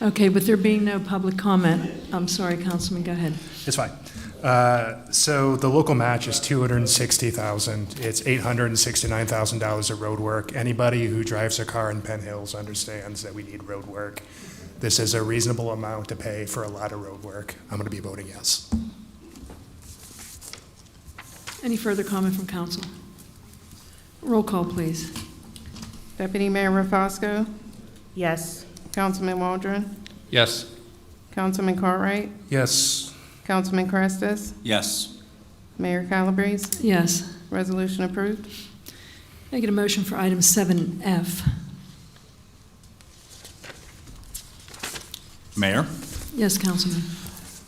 Okay, with there being no public comment, I'm sorry, Councilman, go ahead. It's fine. So the local match is $260,000. It's $869,000 of road work. Anybody who drives a car in Penn Hills understands that we need road work. This is a reasonable amount to pay for a lot of road work. I'm going to be voting yes. Any further comment from council? Roll call, please. Deputy Mayor Rafosco, Yes. Councilman Waldron, Yes. Councilman Cartwright, Yes. Councilman Carestas, Yes. Mayor Calabrese. Yes. Resolution approved. Can I get a motion for item 7F? Mayor, Yes, Councilman.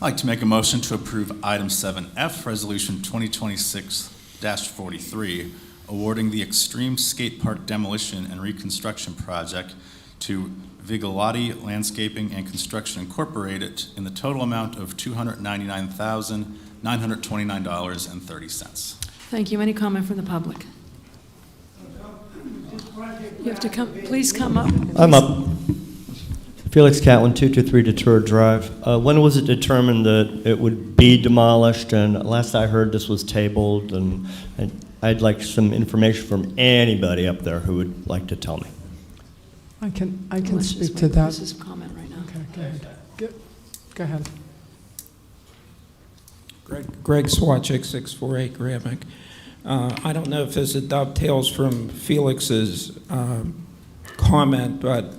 I'd like to make a motion to approve item 7F, Resolution 2026-43, awarding the Extreme Skate Park demolition and reconstruction project to Vigalotti Landscaping and Construction Incorporated in the total amount of $299,929.30. Thank you. Any comment from the public? You have to come, please come up. I'm up. Felix Catlin, 223 Detroit Drive. When was it determined that it would be demolished? And last I heard, this was tabled, and I'd like some information from anybody up there who would like to tell me. I can Let's just speak wait to for that. Mrs. comment right now. Okay, go ahead. Go ahead. Greg Swachik, 648 Gramick. I don't know if this dovetails from Felix's comment, but,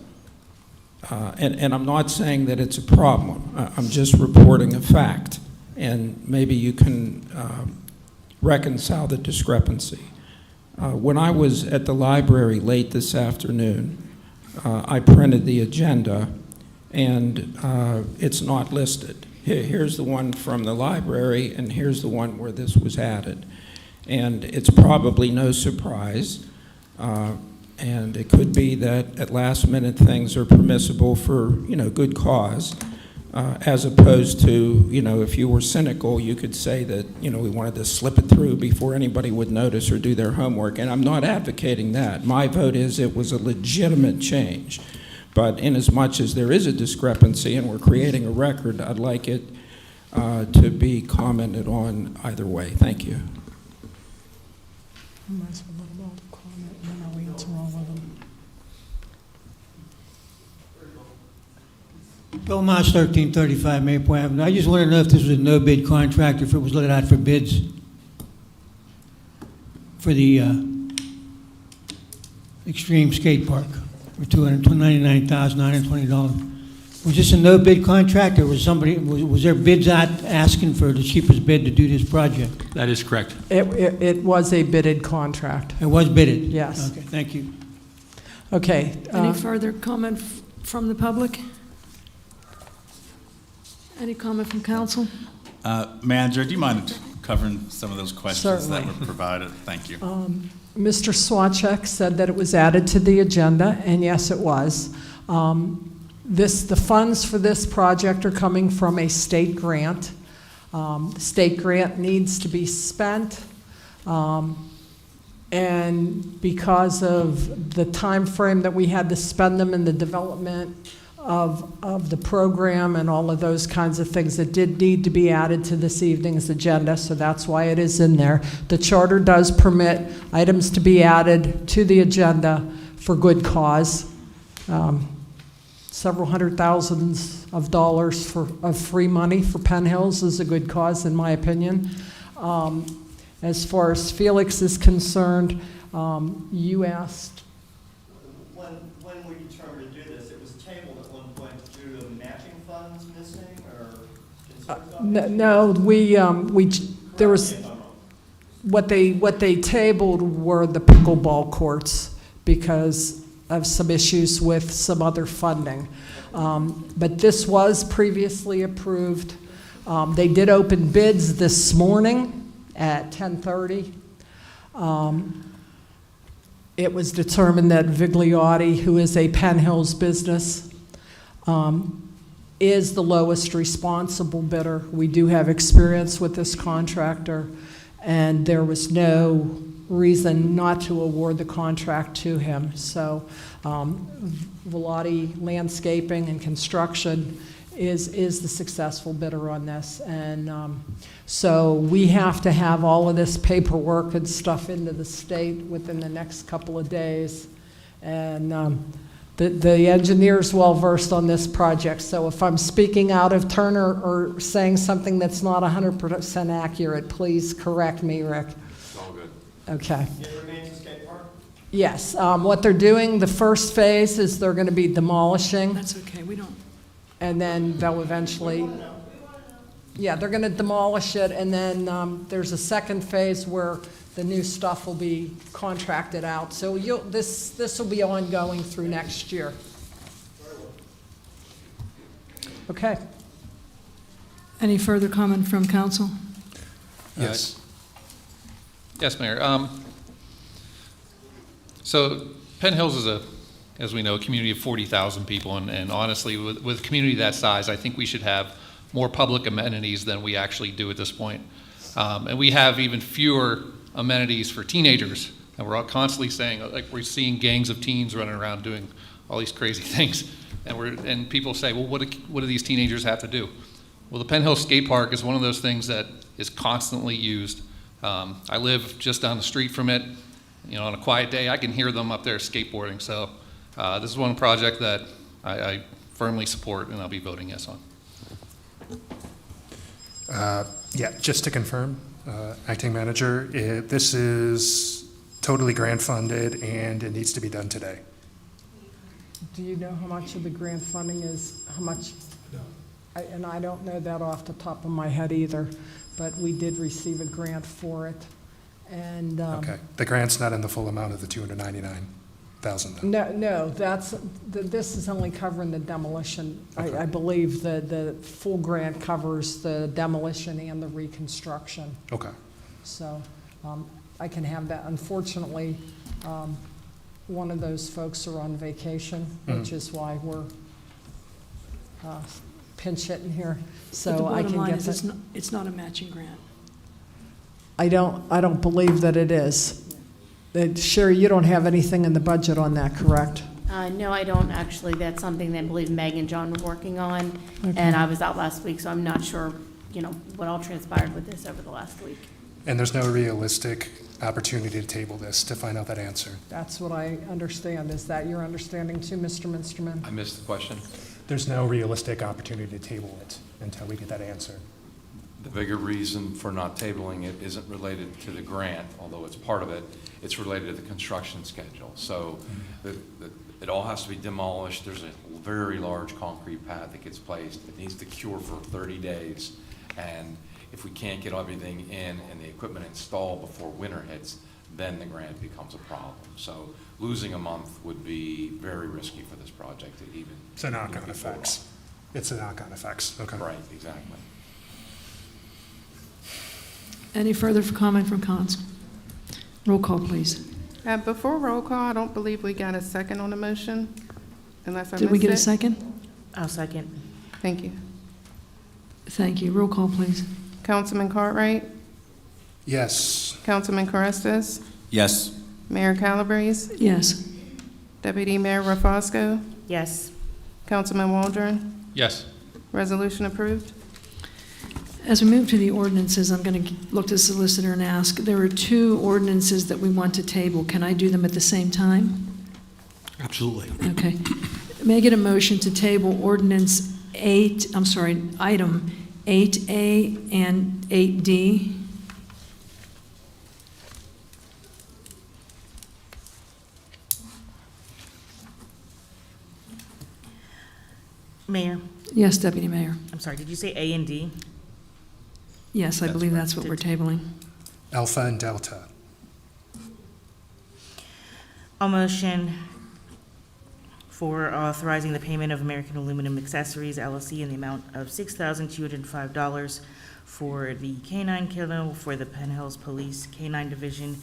and I'm not saying that it's a problem. I'm just reporting a fact, and maybe you can reconcile the discrepancy. When I was at the library late this afternoon, I printed the agenda, and it's not listed. Here's the one from the library, and here's the one where this was added. And it's probably no surprise, and it could be that at last minute things are permissible for, good cause, as opposed to, if you were cynical, you could say that, we wanted to slip it through before anybody would notice or do their homework. And I'm not advocating that. My vote is it was a legitimate change. But in as much as there is a discrepancy and we're creating a record, I'd like it to be commented on either way. Thank you. Might as well let them all comment, and then I'll answer all of them. Bill Moss, 1335 Maple Avenue. I just want to know if this was a no-bid contract, or if it was let out for bids for the Extreme Skate Park for $299,920. Was this a no-bid contract, or was there bids out asking for the cheapest bid to do this project? That is correct. It was a bidded contract. It was bidded? Yes. Okay, thank you. Okay. Any further comment from the public? Any comment from council? Manager, do you mind covering some of those questions that Certainly. were provided? Thank you. Mr. Swachek said that it was added to the agenda, and yes, it was. The funds for this project are coming from a state grant. The state grant needs to be spent, and because of the time frame that we had to spend them in the development of the program and all of those kinds of things, it did need to be added to this evening's agenda, so that's why it is in there. The charter does permit items to be added to the agenda for good cause. Several hundred thousands of dollars of free money for Penn Hills is a good cause, in my opinion. As far as Felix is concerned, you asked. When we determined to do this, it was tabled at one point due to matching funds missing or concerns on this? No, there was, what they tabled were the pickleball courts because of some issues with some other funding. But this was previously approved. They did open bids this morning at 10:30. It was determined that Vigliotti, who is a Penn Hills business, is the lowest responsible bidder. We do have experience with this contractor, and there was no reason not to award the contract to him. So Vigliotti Landscaping and Construction is the successful bidder on this. And so we have to have all of this paperwork and stuff into the state within the next couple of days. And the engineer's well-versed on this project, so if I'm speaking out of turn or saying something that's not 100% accurate, please correct me, Rick. It's all good. Okay. It remains a skate park? Yes, what they're doing, the first phase is they're going to be demolishing, That's okay, we don't. and then they'll eventually, yeah, they're going to demolish it, and then there's a second phase where the new stuff will be contracted out. So this will be ongoing through next year. Okay. Any further comment from council? Yes. Yes, Mayor. So Penn Hills is as we know, a community of 40,000 people, and honestly, with a community that size, I think we should have more public amenities than we actually do at this point. And we have even fewer amenities for teenagers, and we're all constantly saying, like, we're seeing gangs of teens running around doing all these crazy things, and people say, well, what do these teenagers have to do? Well, the Penn Hill Skate Park is one of those things that is constantly used. I live just down the street from it. You know, on a quiet day, I can hear them up there skateboarding. So this is one project that I firmly support, and I'll be voting yes on. Yeah, just to confirm, acting manager, this is totally grant funded and it needs to be done today. Do you know how much of the grant funding is, how much? And I don't know that off the top of my head either, but we did receive a grant for it. And Okay, the grant's not in the full amount of the 299,000 though. no, this is only covering the demolition. Okay. I believe the full grant covers the demolition and the reconstruction. Okay, So I can have that. Unfortunately, one of those folks are on vacation, which is why we're pinch hitting here. But the So I bottom can line get is that. it's not a matching grant. I don't believe that it is. Sherry, you don't have anything in the budget on that, correct? No, I don't actually. That's something that I believe Meg and John were working on. Okay. And I was out last week, so I'm not sure, what all transpired with this over the last week. and there's no realistic opportunity to table this to find out that answer. That's what I understand. Is that your understanding too, Mr. Minsterman? I missed the question. There's no realistic opportunity to table it until we get that answer. The bigger reason for not tabling it isn't related to the grant, although it's part of it. It's related to the construction schedule. So it all has to be demolished. There's a very large concrete pad that gets placed. It needs to cure for 30 days. And if we can't get everything in and the equipment installed before winter hits, then the grant becomes a problem. So losing a month would be very risky for this project to even. So knock-on effects. It's a knock-on effects, okay. Right, exactly. Any further comment from cons? Roll call, please. Before roll call, I don't believe we got a second on the motion, unless I missed it. Did we get a second? I'll second. Thank you. Thank you. Roll call, please. Councilman Cartwright, Yes, Councilman Carestas, Yes. Mayor Calabrese, Yes. Deputy Mayor Rafosco, Yes. Councilman Waldron, Yes. resolution approved. As we move to the ordinances, I'm going to look to the solicitor and ask, there are two ordinances that we want to table. Can I do them at the same time? Absolutely. Okay. May I get a motion to table ordinance item 8A and 8D? Mayor, Yes, Deputy Mayor. I'm sorry, did you say A and D? Yes, I believe that's what we're tabling. Alpha and Delta. I'll motion for authorizing the payment of American Aluminum Accessories LLC in the amount of $6,205 for the K-9 kennel for the Penn Hills Police K-9 Division,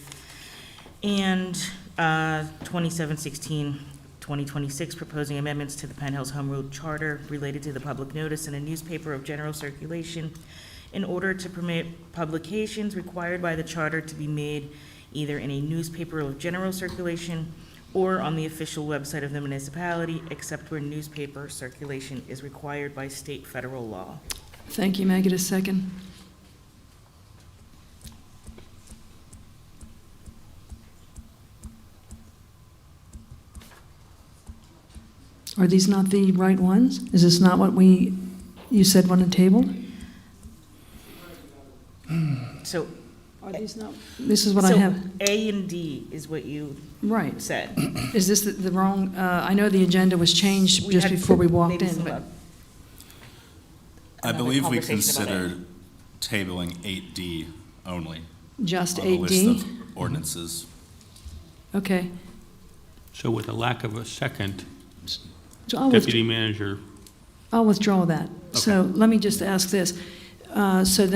and 2026 proposing amendments to the Penn Hills Home Rule Charter related to the public notice in a newspaper of general circulation in order to permit publications required by the charter to be made either in a newspaper of general circulation or on the official website of the municipality, except where newspaper circulation is required by state federal law. Thank you. May I get a second? Are these not the right ones? Is this not what you said on the table? So, Are these not? This is what I so have. A and D is what you Right. said. Is this the wrong, I know the agenda was changed We just had before we walked maybe in, some, but I another believe we conversation about considered tabling 8D only just on the list 8D? of ordinances. Okay. So with a lack of a second, So I'll deputy manager, I'll withdraw that. So let me just ask this. So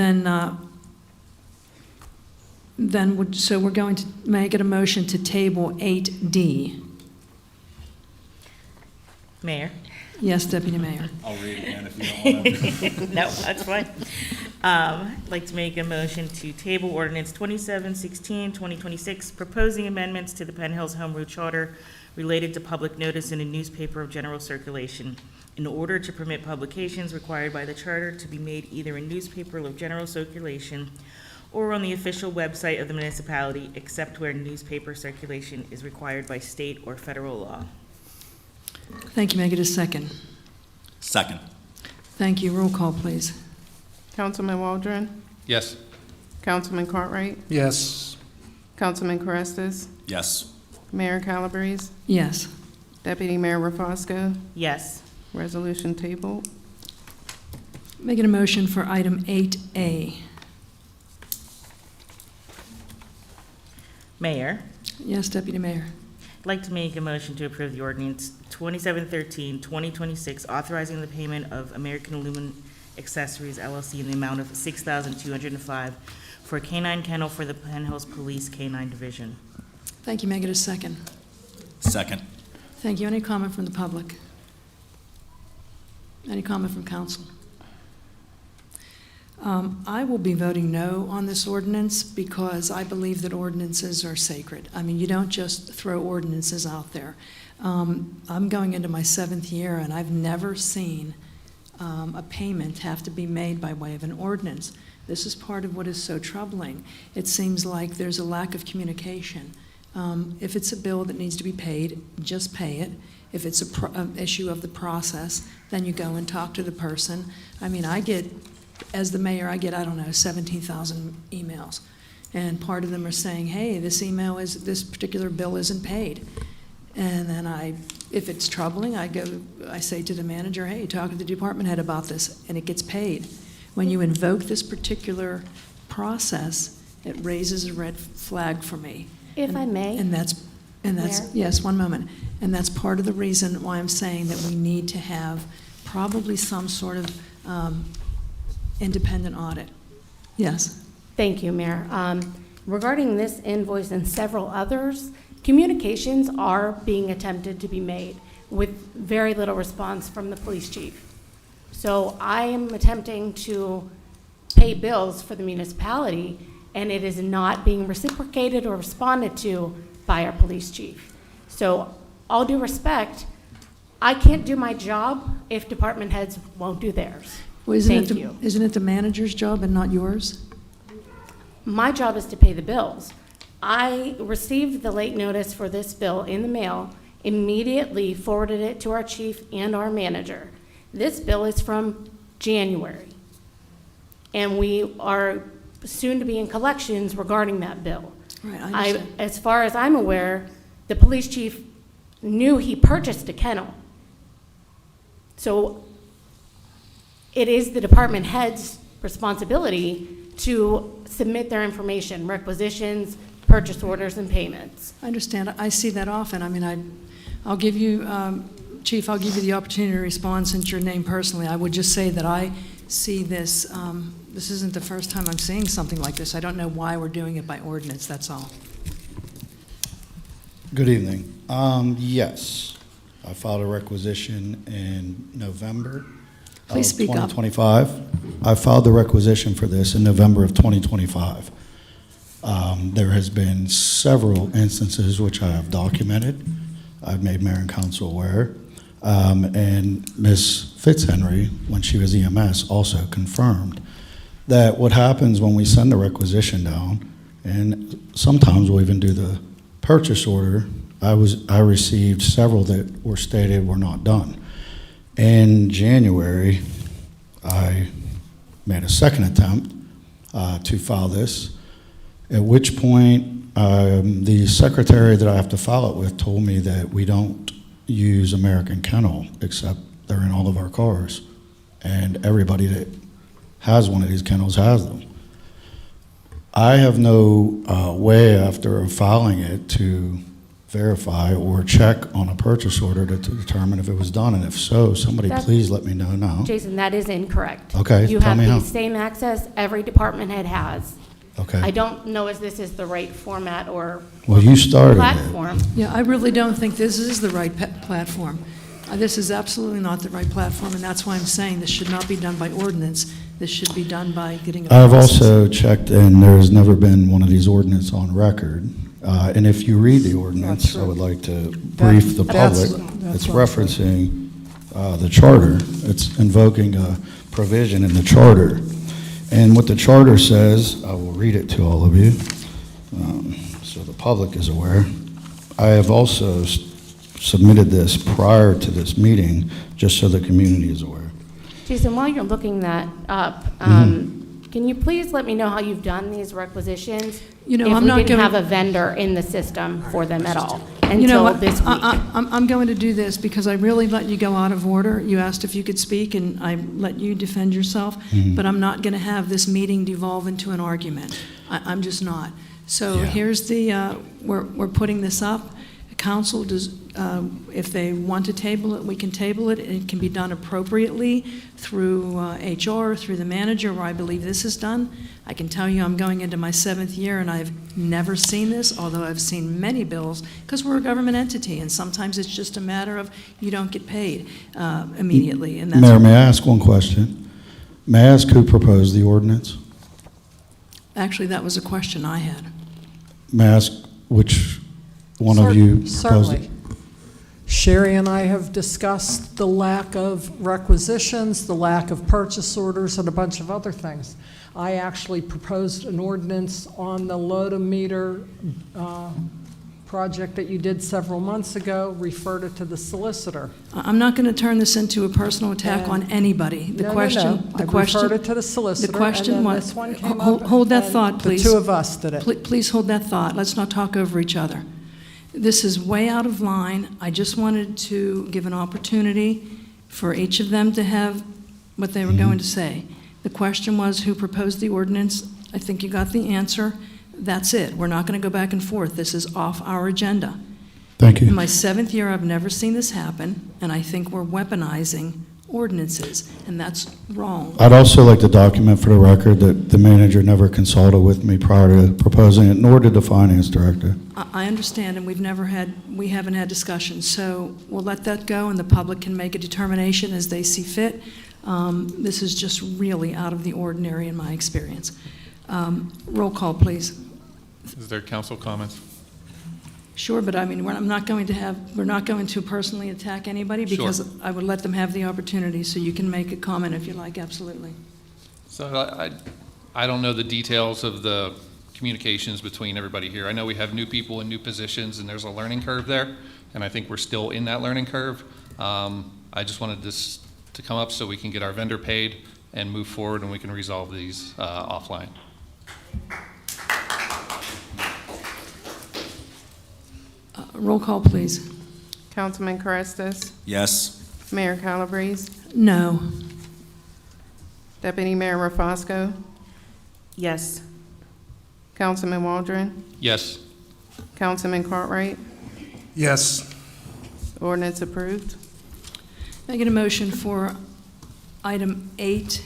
so we're going to make it a motion to table 8D. Mayor? Yes, Deputy Mayor. I'll read it again if you don't want to. No, that's fine. I'd like to make a motion to table ordinance 2026, proposing amendments to the Penn Hills Home Rule Charter related to public notice in a newspaper of general circulation in order to permit publications required by the charter to be made either in newspaper of general circulation or on the official website of the municipality, except where newspaper circulation is required by state or federal law. Thank you. May I get a second? Second. Thank you. Roll call, please. Councilman Waldron, Yes. Councilman Cartwright, Yes. Councilman Carestas, Yes. Mayor Calabrese, Yes. Deputy Mayor Rafosco, Yes. resolution tabled. Making a motion for item 8A. Mayor, Yes, Deputy Mayor. I'd like to make a motion to approve the ordinance 2713, 2026, authorizing the payment of American Aluminum Accessories LLC in the amount of $6,205 for a canine kennel for the Penn Hills Police Canine Division. Thank you. May I get a second? Second. Thank you. Any comment from the public? Any comment from council? I will be voting no on this ordinance because I believe that ordinances are sacred. I mean, you don't just throw ordinances out there. I'm going into my 7th year, and I've never seen a payment have to be made by way of an ordinance. This is part of what is so troubling. It seems like there's a lack of communication. If it's a bill that needs to be paid, just pay it. If it's an issue of the process, then you go and talk to the person. I mean, as the mayor, I get, I don't know, 17,000 emails. And part of them are saying, hey, this particular bill isn't paid. And then if it's troubling, I say to the manager, hey, talk to the department head about this, and it gets paid. When you invoke this particular process, it raises a red flag for me. If I may. And that's, Mayor? yes, one moment. And that's part of the reason why I'm saying that we need to have probably some sort of independent audit. Yes. Thank you, Mayor. Regarding this invoice and several others, communications are being attempted to be made with very little response from the police chief. So I am attempting to pay bills for the municipality, and it is not being reciprocated or responded to by our police chief. So, all due respect, I can't do my job if department heads won't do theirs. Well, Thank you. Isn't it the manager's job and not yours? My job is to pay the bills. I received the late notice for this bill in the mail, immediately forwarded it to our chief and our manager. This bill is from January, and we are soon to be in collections regarding that bill. Right, I understand. As far as I'm aware, the police chief knew he purchased a kennel. So it is the department head's responsibility to submit their information, requisitions, purchase orders, and payments. I understand. I see that often. I mean, I'll give you, Chief, I'll give you the opportunity to respond since your name personally. I would just say that I see this, this isn't the first time I'm seeing something like this. I don't know why we're doing it by ordinance, that's all. Good evening. Yes, I filed a requisition in November of Please speak up. 2025. I filed the requisition for this in November of 2025. There has been several instances which I have documented. I've made mayor and council aware. And Ms. Fitzhenry, when she was EMS, also confirmed that what happens when we send the requisition down, and sometimes we'll even do the purchase order, I received several that were stated were not done. In January, I made a second attempt to file this, at which point the secretary that I have to file it with told me that we don't use American Kennel, except they're in all of our cars. And everybody that has one of these kennels has them. I have no way after filing it to verify or check on a purchase order to determine if it was done, and if so, somebody please let me know now. Jason, that is incorrect. Okay, You tell have me the how. same access every department head has. Okay. I don't know if this is the right format or Well, you started it. platform. Yeah, I really don't think this is the right platform. This is absolutely not the right platform, and that's why I'm saying this should not be done by ordinance. This should be done by getting a I've process. also checked, and there's never been one of these ordinances on record. And if you read the ordinance, I would like to brief the That's- public. that's It's not referencing the charter. It's invoking a provision in the charter. And what the charter says, I will read it to all of you, so the public is aware. I have also submitted this prior to this meeting, just so the community is aware. Jason, while you're looking that up, can you please let me know how you've done these requisitions? You know, if I'm we not didn't gonna- have a vendor in the system for them at all You know until what? this week. I'm going to do this because I really let you go out of order. You asked if you could speak, and I let you defend yourself, but I'm not going to have this meeting devolve into an argument. I'm just not. So here's the, we're putting this up. Council does, if they want to table it, we can table it. It can be done appropriately through HR, through the manager, where I believe this is done. I can tell you I'm going into my 7th year, and I've never seen this, although I've seen many bills, because we're a government entity, and sometimes it's just a matter of you don't get paid immediately. And that's Mayor, may I ask one question? May I ask who proposed the ordinance? actually, that was a question I had. May I ask which one of you proposed Certainly. it? Sherry and I have discussed the lack of requisitions, the lack of purchase orders, and a bunch of other things. I actually proposed an ordinance on the load-o-meter project that you did several months ago, referred it to the solicitor. I'm not going to turn this into a personal attack on anybody. The No, question, I referred it to the solicitor, the question and then was, this one came up, hold that and thought, please. The two of us did it. Please hold that thought. Let's not talk over each other. This is way out of line. I just wanted to give an opportunity for each of them to have what they were going to say. The question was, who proposed the ordinance? I think you got the answer. That's it. We're not going to go back and forth. This is off our agenda. Thank you. In my 7th year, I've never seen this happen, and I think we're weaponizing ordinances, and that's wrong. I'd also like to document for the record that the manager never consulted with me prior to proposing it, nor did the finance director. I understand, and we haven't had discussions, so we'll let that go, and the public can make a determination as they see fit. This is just really out of the ordinary in my experience. Roll call, please. Is there council comments? Sure, but I mean, we're not going to personally attack anybody because Sure. I would let them have the opportunity, so you can make a comment if you like, absolutely. So I don't know the details of the communications between everybody here. I know we have new people in new positions, and there's a learning curve there, and I think we're still in that learning curve. I just wanted this to come up so we can get our vendor paid and move forward, and we can resolve these offline. Roll call, please. Councilman Carestas? Yes. Mayor Calabrese? No. Deputy Mayor Rafosco? Yes. Councilman Waldron? Yes. Councilman Cartwright? Yes. Ordinance approved. Can I get a motion for item 8?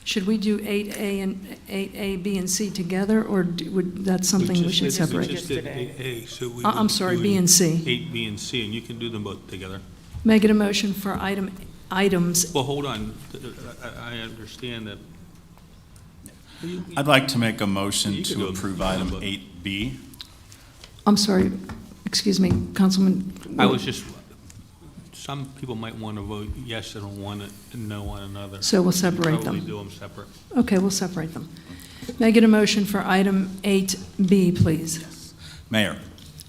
Should we do 8A and 8A, B, and C together, or would that something we should separate? We just did 8A, so we I'm would sorry, do B and C. 8, B, and C, and you can do them both together. May I get a motion for items? Well, hold on. I understand that. I'd like to make a motion You can to do approve them. item 8B. I'm sorry, excuse me, Councilman. I was just, some people might want to vote yes and want to no on another. So we'll separate Probably them. do them separate. Okay, we'll separate them. May I get a motion for item 8B, please? Mayor,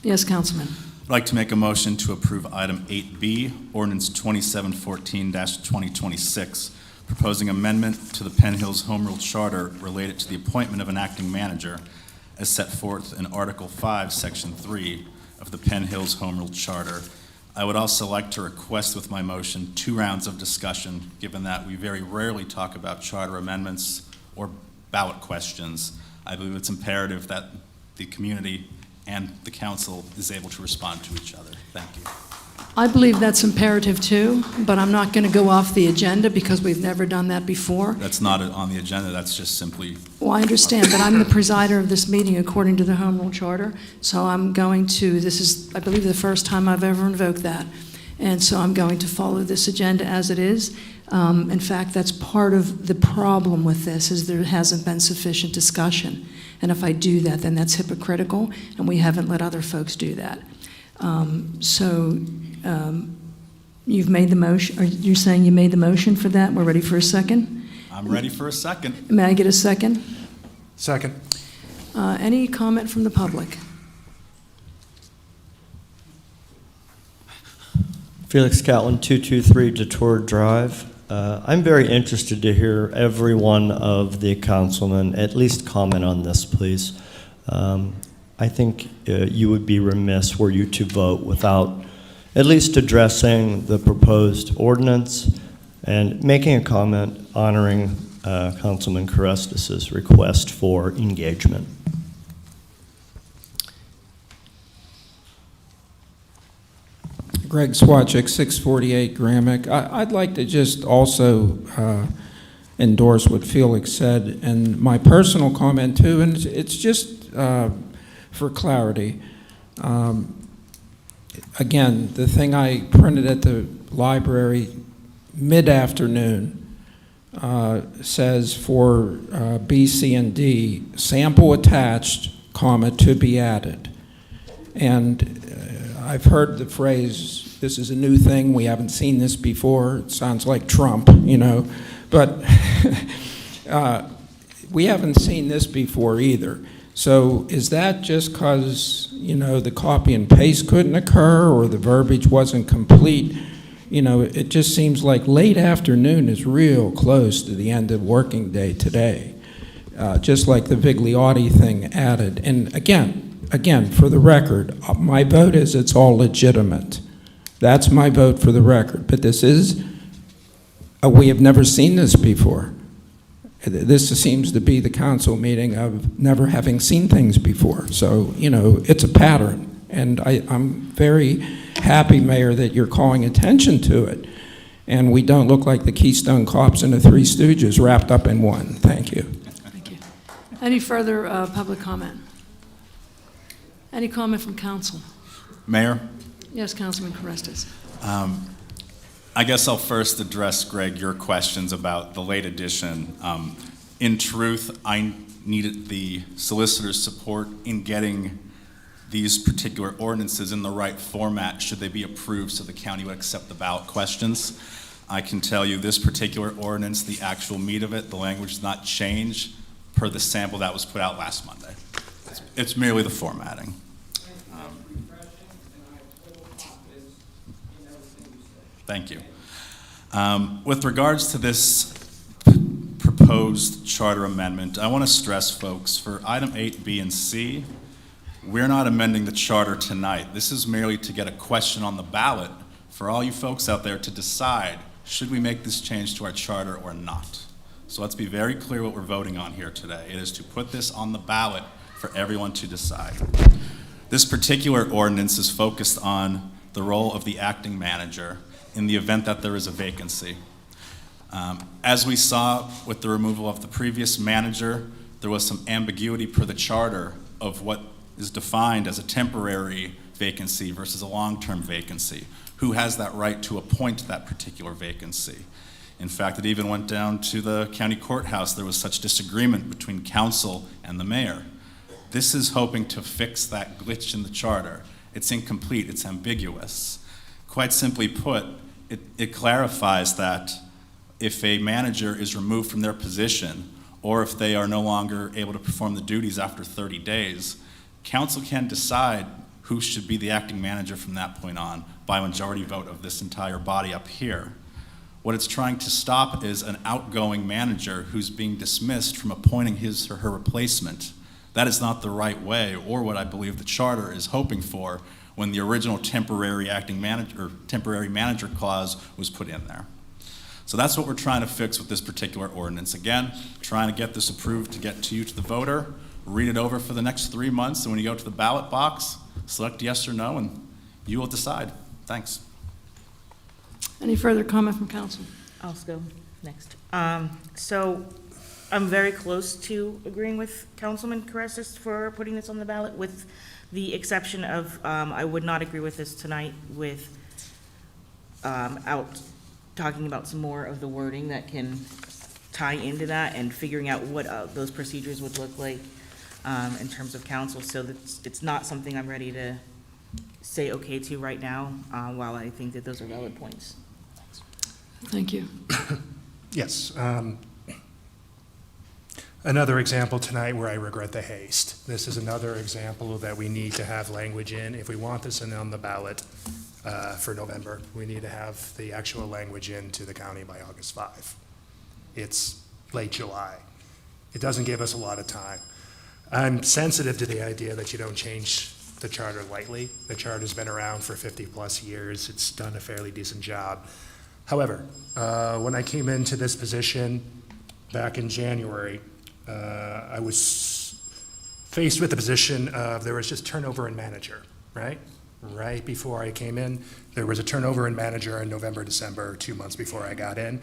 Yes, Councilman. I'd like to make a motion to approve item 8B, ordinance 2714-2026, proposing amendment to the Penn Hills Home Rule Charter related to the appointment of an acting manager as set forth in Article 5, Section 3 of the Penn Hills Home Rule Charter. I would also like to request with my motion 2 rounds of discussion, given that we very rarely talk about charter amendments or ballot questions. I believe it's imperative that the community and the council is able to respond to each other. Thank you. I believe that's imperative too, but I'm not going to go off the agenda because we've never done that before. That's not on the agenda, that's just simply... Well, I understand, but I'm the presider of this meeting according to the Home Rule Charter, so I'm going to, this is, I believe, the first time I've ever invoked that, and so I'm going to follow this agenda as it is. In fact, that's part of the problem with this, is there hasn't been sufficient discussion, and if I do that, then that's hypocritical, and we haven't let other folks do that. You've made the motion, or you're saying you made the motion for that? We're ready for a second? I'm ready for a second. May I get a second? Second. Any comment from the public? Felix Catlin, 223 Detour Drive. I'm very interested to hear every one of the councilmen at least comment on this, please. I think you would be remiss were you to vote without at least addressing the proposed ordinance and making a comment honoring Councilman Carestas' request for engagement. Greg Swatchik, 648 Gramick. I'd like to just also endorse what Felix said, and my personal comment too, and it's just for clarity. Again, the thing I printed at the library mid-afternoon says for B, C, and D, sample attached, comma, to be added. And I've heard the phrase, this is a new thing, we haven't seen this before. It sounds like Trump, you know, but we haven't seen this before either. So is that just because, you know, the copy and paste couldn't occur or the verbiage wasn't complete? You know, it just seems like late afternoon is real close to the end of working day today, just like the Vigliotti thing added. And again, for the record, my vote is it's all legitimate. That's my vote for the record. But this is, we have never seen this before. This seems to be the council meeting of never having seen things before. So, you know, it's a pattern. And I'm very happy, Mayor, that you're calling attention to it. And we don't look like the Keystone Cops and the Three Stooges wrapped up in one. Thank you. Thank you. Any further public comment? Any comment from council? Mayor? Yes, Councilman Carestas. I guess I'll first address, Greg, your questions about the late addition. In truth, I needed the solicitor's support in getting these particular ordinances in the right format should they be approved so the county would accept the ballot questions. I can tell you this particular ordinance, the actual meat of it, the language does not change per the sample that was put out last Monday. It's merely the formatting. Thank you. With regards to this proposed charter amendment, I want to stress, folks, for item 8B and C, we're not amending the charter tonight. This is merely to get a question on the ballot for all you folks out there to decide, should we make this change to our charter or not? So let's be very clear what we're voting on here today. It is to put this on the ballot for everyone to decide. This particular ordinance is focused on the role of the acting manager in the event that there is a vacancy. As we saw with the removal of the previous manager, there was some ambiguity per the charter of what is defined as a temporary vacancy versus a long-term vacancy. Who has that right to appoint that particular vacancy? In fact, it even went down to the county courthouse. There was such disagreement between council and the mayor. This is hoping to fix that glitch in the charter. It's incomplete, it's ambiguous. Quite simply put, it clarifies that if a manager is removed from their position or if they are no longer able to perform the duties after 30 days, council can decide who should be the acting manager from that point on by majority vote of this entire body up here. What it's trying to stop is an outgoing manager who's being dismissed from appointing his or her replacement. That is not the right way, or what I believe the charter is hoping for when the original temporary acting manager or temporary manager clause was put in there. So that's what we're trying to fix with this particular ordinance. Again, trying to get this approved to get to you, to the voter, read it over for the next 3 months, and when you go to the ballot box, select yes or no, and you will decide. Thanks. Any further comment from council? I'll go next. So I'm very close to agreeing with Councilman Carestas for putting this on the ballot, with the exception of I would not agree with this tonight with talking about some more of the wording that can tie into that and figuring out what those procedures would look like in terms of council. So it's not something I'm ready to say okay to right now, while I think that those are valid points. Thank you. Yes. Another example tonight where I regret the haste. This is another example that we need to have language in. If we want this on the ballot for November, we need to have the actual language into the county by August 5. It's late July. It doesn't give us a lot of time. I'm sensitive to the idea that you don't change the charter lightly. The charter's been around for 50-plus years. It's done a fairly decent job. However, when I came into this position back in January, I was faced with the position of there was just turnover in manager, right? Right before I came in, there was a turnover in manager in November, December, 2 months before I got in.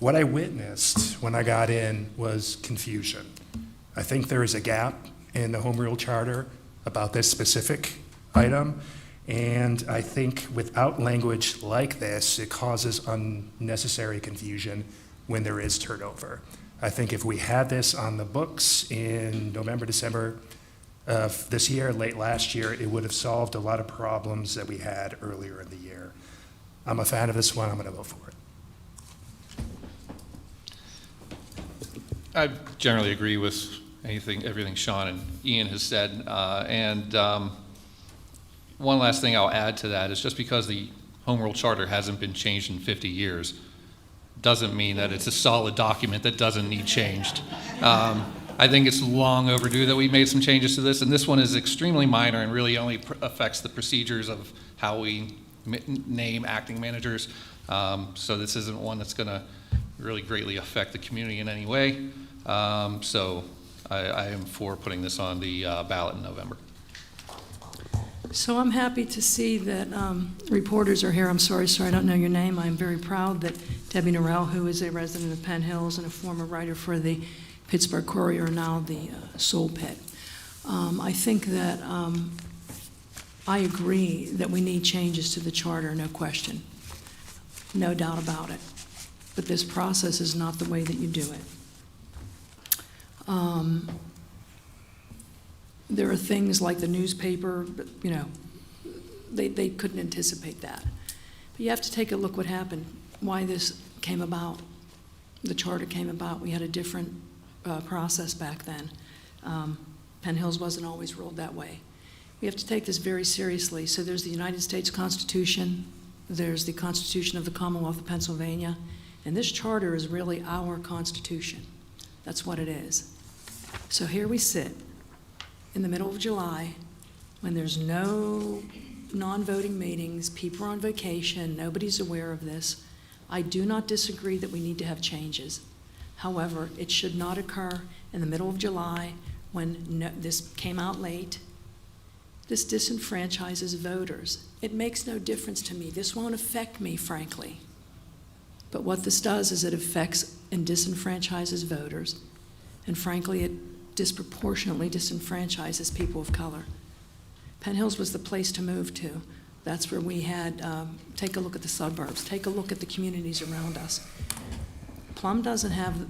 What I witnessed when I got in was confusion. I think there is a gap in the home rule charter about this specific item, and I think without language like this, it causes unnecessary confusion when there is turnover. I think if we had this on the books in November, December of this year, late last year, it would have solved a lot of problems that we had earlier in the year. I'm a fan of this one. I'm going to vote for it. I generally agree with everything Sean and Ian has said. One last thing I'll add to that is just because the Home Rule Charter hasn't been changed in 50 years doesn't mean that it's a solid document that doesn't need changed. I think it's long overdue that we made some changes to this, and this one is extremely minor and really only affects the procedures of how we name acting managers. So this isn't one that's going to really greatly affect the community in any way. So I am for putting this on the ballot in November. So I'm happy to see that reporters are here. I'm sorry, sir, I don't know your name. I'm very proud that Debbie Norrell, who is a resident of Penn Hills and a former writer for the Pittsburgh Courier, now the Soul Pit. I think that I agree that we need changes to the charter, no question. No doubt about it. But this process is not the way that you do it. There are things like the newspaper, but, you know, they couldn't anticipate that. But you have to take a look what happened, why this came about. The charter came about. We had a different process back then. Penn Hills wasn't always ruled that way. We have to take this very seriously. So there's the United States Constitution, there's the Constitution of the Commonwealth of Pennsylvania, and this charter is really our Constitution. That's what it is. So here we sit in the middle of July when there's no non-voting meetings, people are on vacation, nobody's aware of this. I do not disagree that we need to have changes. However, it should not occur in the middle of July when this came out late. This disenfranchises voters. It makes no difference to me. This won't affect me, frankly. But what this does is it affects and disenfranchises voters. And frankly, it disproportionately disenfranchises people of color. Penn Hills was the place to move to. That's where we had, take a look at the suburbs, take a look at the communities around us. Plum doesn't have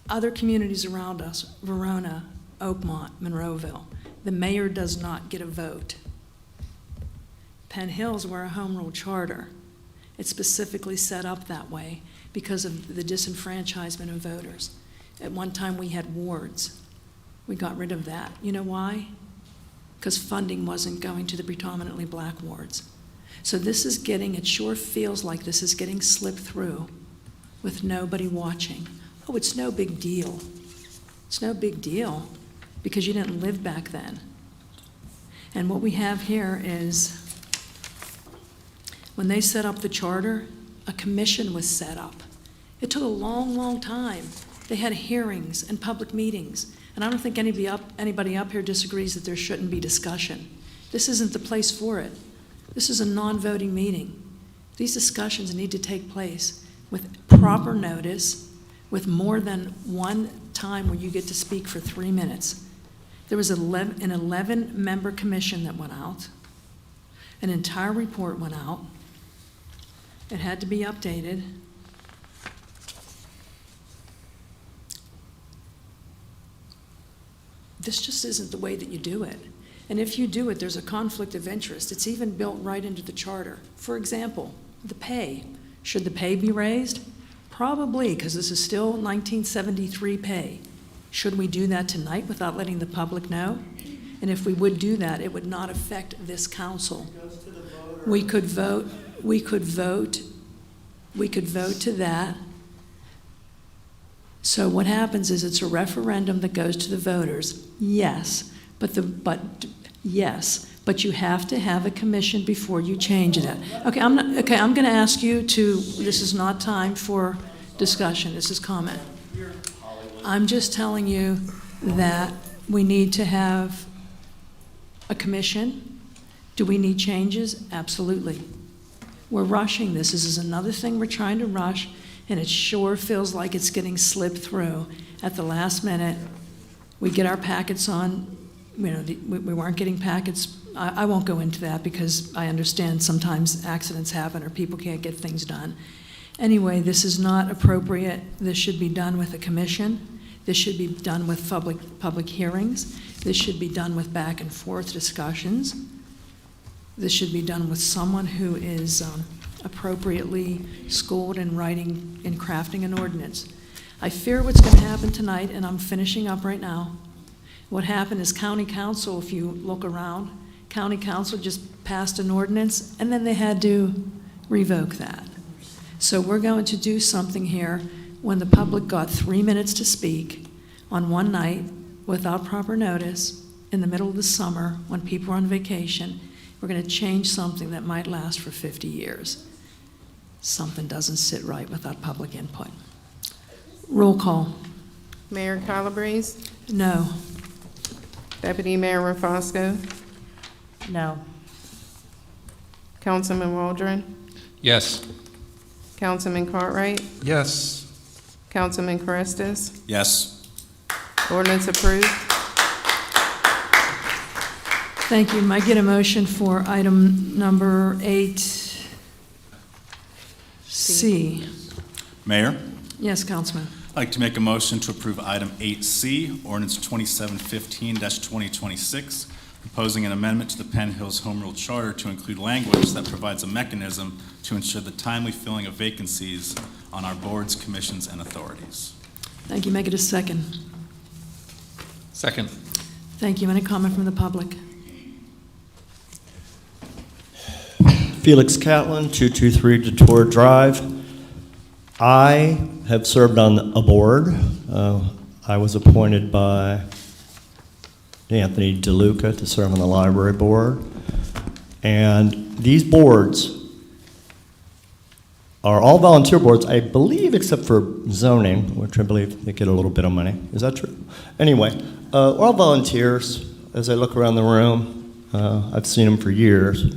other communities around us, Verona, Oakmont, Monroeville, the mayor does not get a vote. Penn Hills, we're a home rule charter. It's specifically set up that way because of the disenfranchisement of voters. At one time, we had wards. We got rid of that. You know why? Because funding wasn't going to the predominantly black wards. So this is getting, it sure feels like this is getting slipped through with nobody watching. Oh, it's no big deal. It's no big deal because you didn't live back then. And what we have here is when they set up the charter, a commission was set up. It took a long, long time. They had hearings and public meetings. And I don't think anybody up here disagrees that there shouldn't be discussion. This isn't the place for it. This is a non-voting meeting. These discussions need to take place with proper notice, with more than one time where you get to speak for 3 minutes. There was an 11-member commission that went out. An entire report went out. It had to be updated. This just isn't the way that you do it. And if you do it, there's a conflict of interest. It's even built right into the charter. For example, the pay. Should the pay be raised? Probably, because this is still 1973 pay. Should we do that tonight without letting the public know? And if we would do that, it would not affect this council. We could vote to that. So what happens is it's a referendum that goes to the voters. Yes, but you have to have a commission before you change that. Okay, I'm going to ask you to. This is not time for discussion. This is comment. I'm just telling you that we need to have a commission. Do we need changes? Absolutely. We're rushing this. This is another thing we're trying to rush, and it sure feels like it's getting slipped through at the last minute. We get our packets on, we weren't getting packets. I won't go into that because I understand sometimes accidents happen or people can't get things done. Anyway, this is not appropriate. This should be done with a commission. This should be done with public hearings. This should be done with back and forth discussions. This should be done with someone who is appropriately schooled in writing and crafting an ordinance. I fear what's going to happen tonight, and I'm finishing up right now. What happened is county council, if you look around, county council just passed an ordinance, and then they had to revoke that. So we're going to do something here when the public got 3 minutes to speak on one night without proper notice in the middle of the summer when people are on vacation. We're going to change something that might last for 50 years. Something doesn't sit right without public input. Roll call. Mayor Calabrese? No. Deputy Mayor Rafosco? No. Councilman Waldron? Yes. Councilman Cartwright? Yes. Councilman Carestas? Yes. Ordinance approved. Thank you. May I get a motion for item number 8C? Mayor, Yes, Councilman. I'd like to make a motion to approve item 8C, ordinance 2715-2026, proposing an amendment to the Penn Hills Home Rule Charter to include language that provides a mechanism to ensure the timely filling of vacancies on our boards, commissions, and authorities. Thank you. Make it a second. Second. Thank you. Any comment from the public? Felix Catlin, 223 Detour Drive. I have served on a board. I was appointed by Anthony DeLuca to serve on the library board. And these boards are all volunteer boards, I believe, except for zoning, which I believe they get a little bit of money. Is that true? Anyway, we're all volunteers. As I look around the room, I've seen them for years.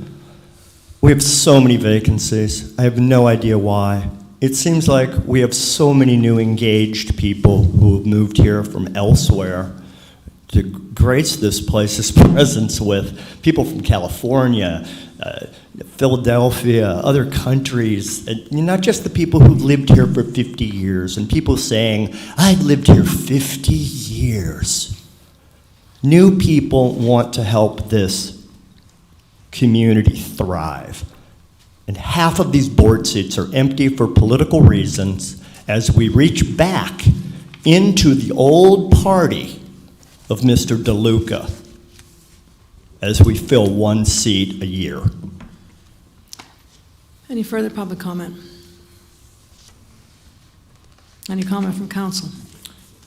We have so many vacancies. I have no idea why. It seems like we have so many new engaged people who have moved here from elsewhere to grace this place's presence with people from California, Philadelphia, other countries, not just the people who've lived here for 50 years, and people saying, I've lived here 50 years. New people want to help this community thrive. And half of these board seats are empty for political reasons as we reach back into the old party of Mr. DeLuca as we fill one seat a year. Any further public comment? Any comment from council?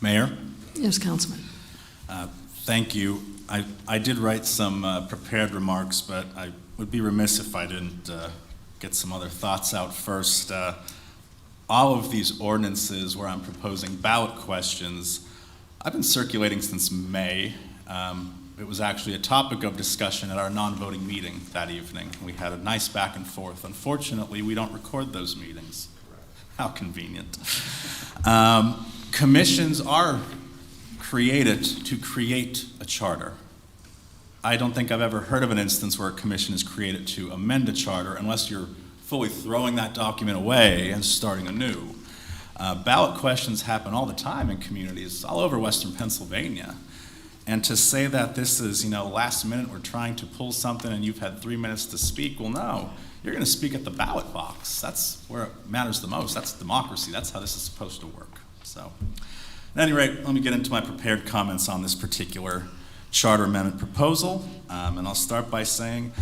Mayor? Yes, Councilman. Thank you. I did write some prepared remarks, but I would be remiss if I didn't get some other thoughts out first. All of these ordinances where I'm proposing ballot questions, I've been circulating since May. It was actually a topic of discussion at our non-voting meeting that evening. We had a nice back and forth. Unfortunately, we don't record those meetings. How convenient. Commissions are created to create a charter. I don't think I've ever heard of an instance where a commission is created to amend a charter unless you're fully throwing that document away and starting anew. Ballot questions happen all the time in communities all over Western Pennsylvania. And to say that this is, last minute, we're trying to pull something and you've had 3 minutes to speak, well, no. You're going to speak at the ballot box. That's where it matters the most. That's democracy. That's how this is supposed to work. So, at any rate, let me get into my prepared comments on this particular charter amendment proposal. And I'll start by saying,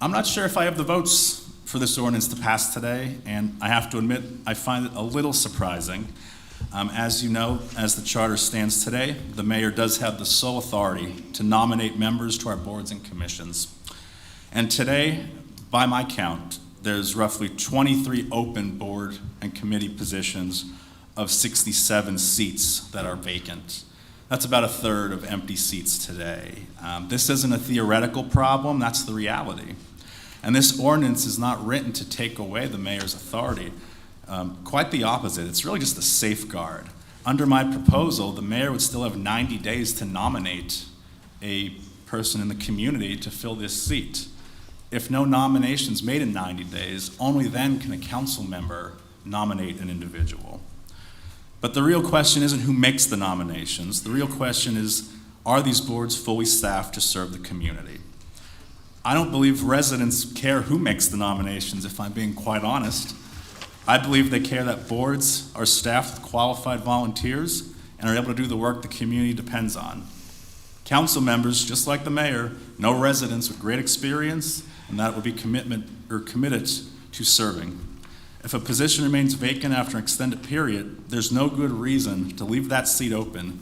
I'm not sure if I have the votes for this ordinance to pass today, and I have to admit, I find it a little surprising. As you know, as the charter stands today, the mayor does have the sole authority to nominate members to our boards and commissions. And today, by my count, there's roughly 23 open board and committee positions of 67 seats that are vacant. That's about a third of empty seats today. This isn't a theoretical problem, that's the reality. And this ordinance is not written to take away the mayor's authority. Quite the opposite. It's really just a safeguard. Under my proposal, the mayor would still have 90 days to nominate a person in the community to fill this seat. If no nominations made in 90 days, only then can a council member nominate an individual. But the real question isn't who makes the nominations. The real question is, are these boards fully staffed to serve the community? I don't believe residents care who makes the nominations, if I'm being quite honest. I believe they care that boards are staffed with qualified volunteers and are able to do the work the community depends on. Council members, just like the mayor, know residents with great experience and that would be committed to serving. If a position remains vacant after an extended period, there's no good reason to leave that seat open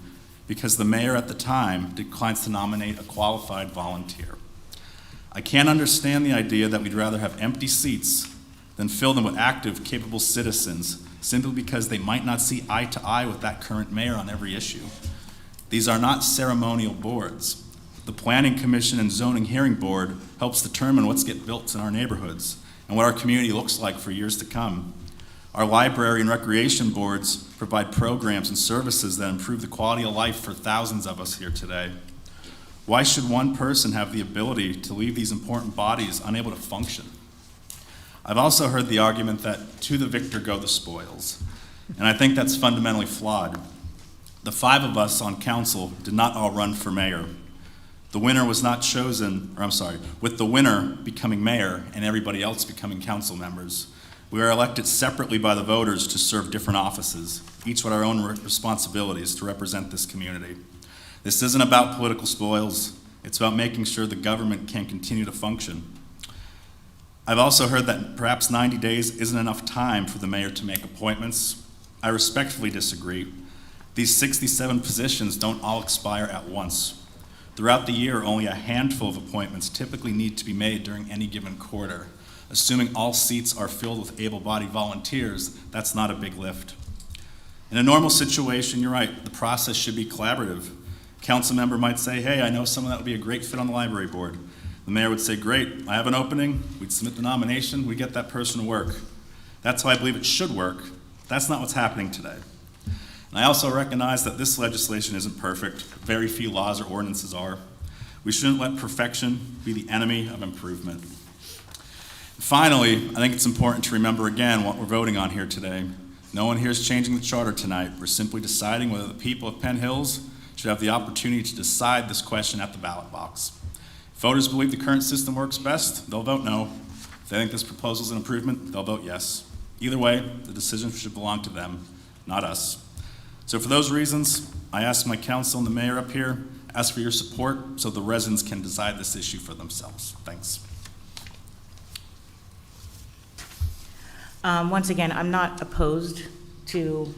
because the mayor at the time declines to nominate a qualified volunteer. I can't understand the idea that we'd rather have empty seats than fill them with active, capable citizens simply because they might not see eye to eye with that current mayor on every issue. These are not ceremonial boards. The Planning Commission and Zoning Hearing Board helps determine what's get built in our neighborhoods and what our community looks like for years to come. Our library and recreation boards provide programs and services that improve the quality of life for thousands of us here today. Why should one person have the ability to leave these important bodies unable to function? I've also heard the argument that to the victor go the spoils, and I think that's fundamentally flawed. The 5 of us on council did not all run for mayor. The winner was not chosen, with the winner becoming mayor and everybody else becoming council members. We are elected separately by the voters to serve different offices, each with our own responsibilities to represent this community. This isn't about political spoils. It's about making sure the government can continue to function. I've also heard that perhaps 90 days isn't enough time for the mayor to make appointments. I respectfully disagree. These 67 positions don't all expire at once. Throughout the year, only a handful of appointments typically need to be made during any given quarter. Assuming all seats are filled with able-bodied volunteers, that's not a big lift. In a normal situation, you're right, the process should be collaborative. Council member might say, hey, I know someone that would be a great fit on the library board. The mayor would say, great, I have an opening. We'd submit the nomination, we'd get that person to work. That's how I believe it should work. That's not what's happening today. And I also recognize that this legislation isn't perfect. Very few laws or ordinances are. We shouldn't let perfection be the enemy of improvement. Finally, I think it's important to remember again what we're voting on here today. No one here is changing the charter tonight. We're simply deciding whether the people of Penn Hills should have the opportunity to decide this question at the ballot box. If voters believe the current system works best, they'll vote no. If they think this proposal is an improvement, they'll vote yes. Either way, the decision should belong to them, not us. So for those reasons, I ask my council and the mayor up here, ask for your support so the residents can decide this issue for themselves. Thanks. Once again, I'm not opposed to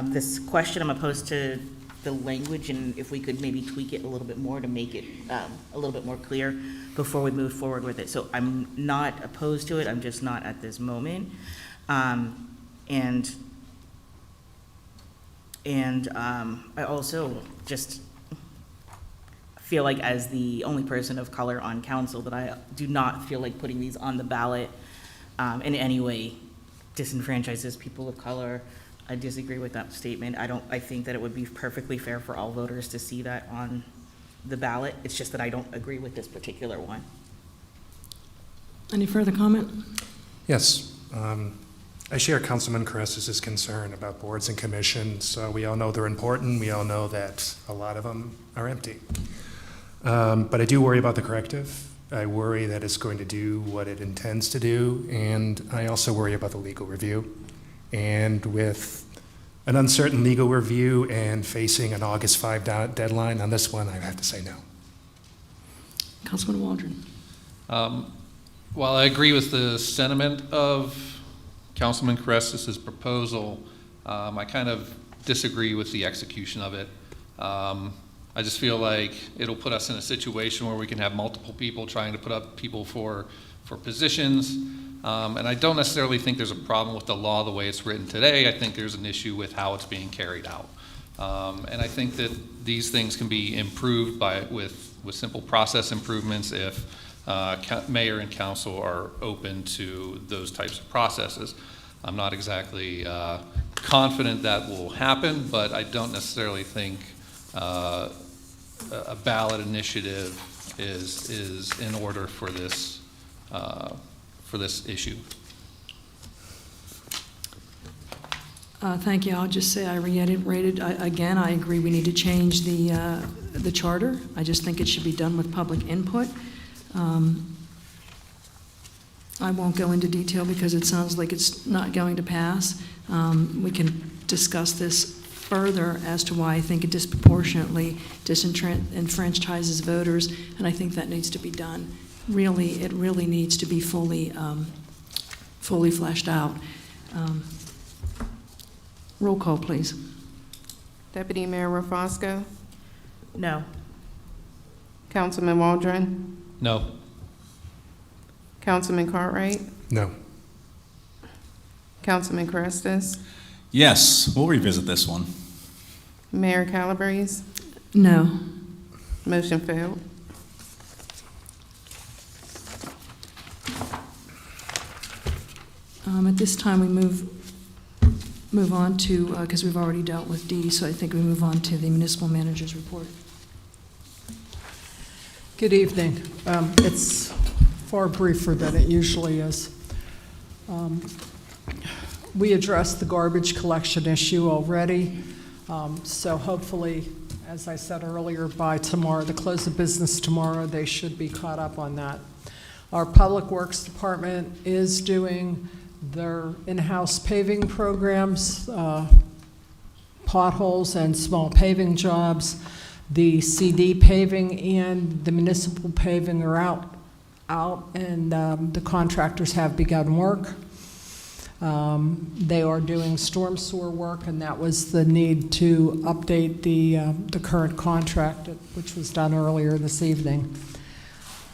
this question. I'm opposed to the language, and if we could maybe tweak it a little bit more to make it a little bit more clear before we move forward with it. So I'm not opposed to it. I'm just not at this moment. And I also just feel like, as the only person of color on council, that I do not feel like putting these on the ballot in any way disenfranchises people of color. I disagree with that statement. I think that it would be perfectly fair for all voters to see that on the ballot. It's just that I don't agree with this particular one. Any further comment? Yes. I share Councilman Caresses' concern about boards and commissions. We all know they're important. We all know that a lot of them are empty. But I do worry about the corrective. I worry that it's going to do what it intends to do, and I also worry about the legal review. And with an uncertain legal review and facing an August 5 deadline on this one, I have to say no. Councilman Waldron. While I agree with the sentiment of Councilman Caresses' proposal, I kind of disagree with the execution of it. I just feel like it'll put us in a situation where we can have multiple people trying to put up people for positions. And I don't necessarily think there's a problem with the law the way it's written today. I think there's an issue with how it's being carried out. And I think that these things can be improved with simple process improvements if mayor and council are open to those types of processes. I'm not exactly confident that will happen, but I don't necessarily think a ballot initiative is in order for this issue. Thank you. I'll just say I reiterated, again, I agree we need to change the charter. I just think it should be done with public input. I won't go into detail because it sounds like it's not going to pass. We can discuss this further as to why I think it disproportionately disenfranchises voters, and I think that needs to be done. Really, it really needs to be fully fleshed out. Roll call, please. Deputy Mayor Rafosco, No. Councilman Waldron, No. Councilman Cartwright, No. Councilman Carestas, Yes, we'll revisit this one. Mayor Calabrese, No. motion failed. At this time, we move on to, because we've already dealt with D, so I think we move on to the municipal manager's report. Good evening. It's far briefer than it usually is. We addressed the garbage collection issue already, so hopefully, as I said earlier, by tomorrow, the close of business tomorrow, they should be caught up on that. Our Public Works Department is doing their in-house paving programs, potholes and small paving jobs. The CD paving and the municipal paving are out and the contractors have begun work. They are doing storm sewer work, and that was the need to update the current contract, which was done earlier this evening.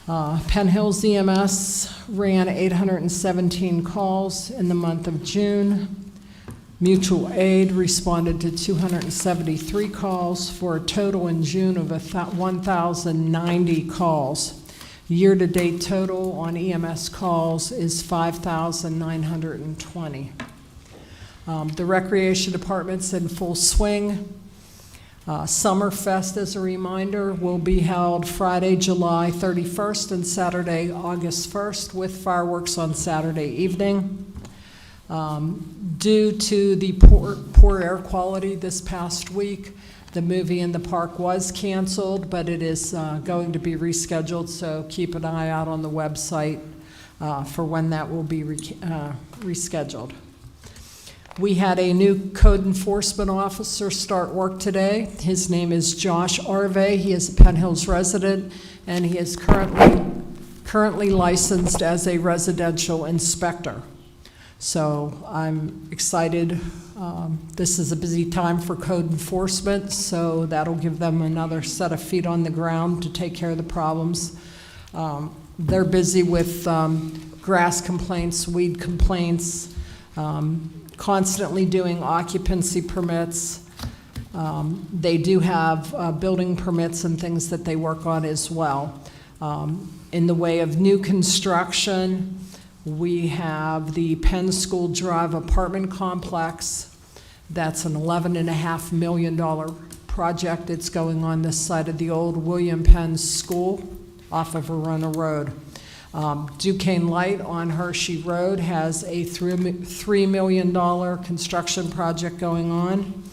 Penn Hills EMS ran 817 calls in the month of June. Mutual Aid responded to 273 calls for a total in June of 1,090 calls. Year-to-date total on EMS calls is 5,920. The Recreation Department's in full swing. Summerfest, as a reminder, will be held Friday, July 31st and Saturday, August 1st, with fireworks on Saturday evening. Due to the poor air quality this past week, the movie in the park was canceled, but it is going to be rescheduled, so keep an eye out on the website for when that will be rescheduled. We had a new code enforcement officer start work today. His name is Josh Arve. He is a Penn Hills resident, and he is currently licensed as a residential inspector. So I'm excited. This is a busy time for code enforcement, so that'll give them another set of feet on the ground to take care of the problems. They're busy with grass complaints, weed complaints, constantly doing occupancy permits. They do have building permits and things that they work on as well. In the way of new construction, we have the Penn School Drive apartment complex. That's an $11.5 million project. It's going on this side of the old William Penn School off of Verona Road. Duquesne Light on Hershey Road has a $3 million construction project going on.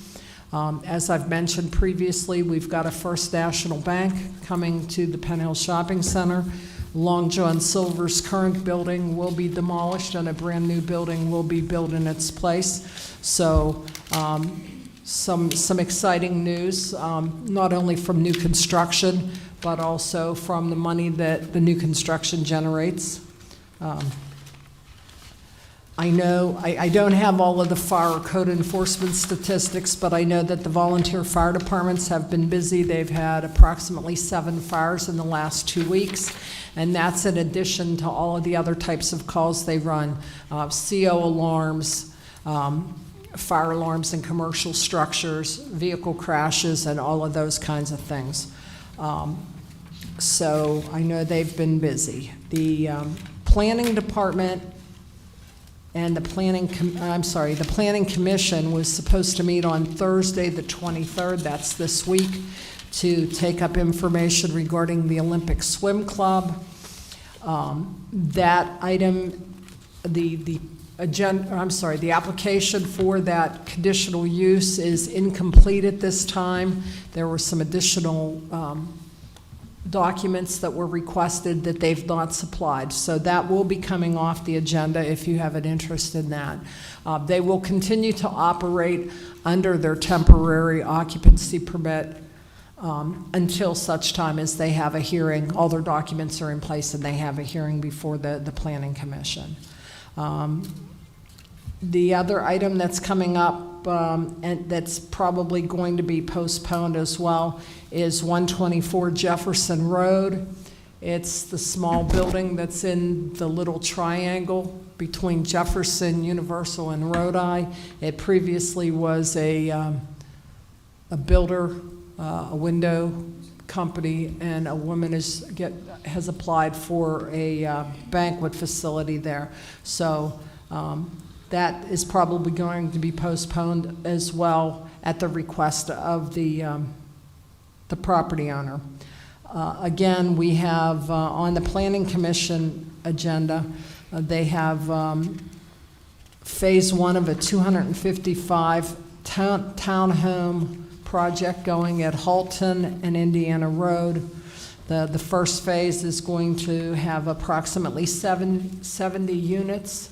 As I've mentioned previously, we've got a First National Bank coming to the Penn Hill Shopping Center. Long John Silver's current building will be demolished and a brand-new building will be built in its place. So some exciting news, not only from new construction, but also from the money that the new construction generates. I know, I don't have all of the fire code enforcement statistics, but I know that the volunteer fire departments have been busy. They've had approximately 7 fires in the last 2 weeks, and that's in addition to all of the other types of calls they run, CO alarms, fire alarms in commercial structures, vehicle crashes, and all of those kinds of things. So I know they've been busy. The planning department and the planning commission was supposed to meet on Thursday, the 23rd, that's this week, to take up information regarding the Olympic Swim Club. That item, the application for that conditional use is incomplete at this time. There were some additional documents that were requested that they've not supplied. So that will be coming off the agenda if you have an interest in that. They will continue to operate under their temporary occupancy permit until such time as they have a hearing. All their documents are in place and they have a hearing before the Planning Commission. The other item that's coming up and that's probably going to be postponed as well is 124 Jefferson Road. It's the small building that's in the little triangle between Jefferson, Universal, and Rodi. It previously was a builder, a window company, and a woman has applied for a banquet facility there. So that is probably going to be postponed as well at the request of the property owner. Again, we have on the Planning Commission agenda, they have phase 1 of a 255 townhome project going at Halton and Indiana Road. The first phase is going to have approximately 70 units,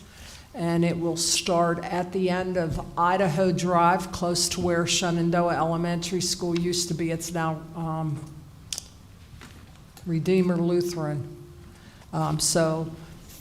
and it will start at the end of Idaho Drive, close to where Shenandoah Elementary School used to be. It's now Redeemer Lutheran. So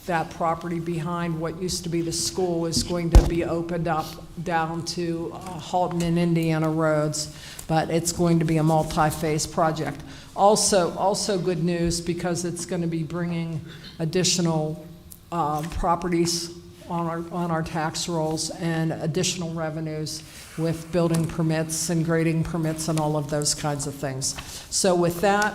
that property behind what used to be the school is going to be opened up down to Halton and Indiana roads, but it's going to be a multi-phase project. Also good news, because it's going to be bringing additional properties on our tax rolls and additional revenues with building permits and grading permits and all of those kinds of things. So with that,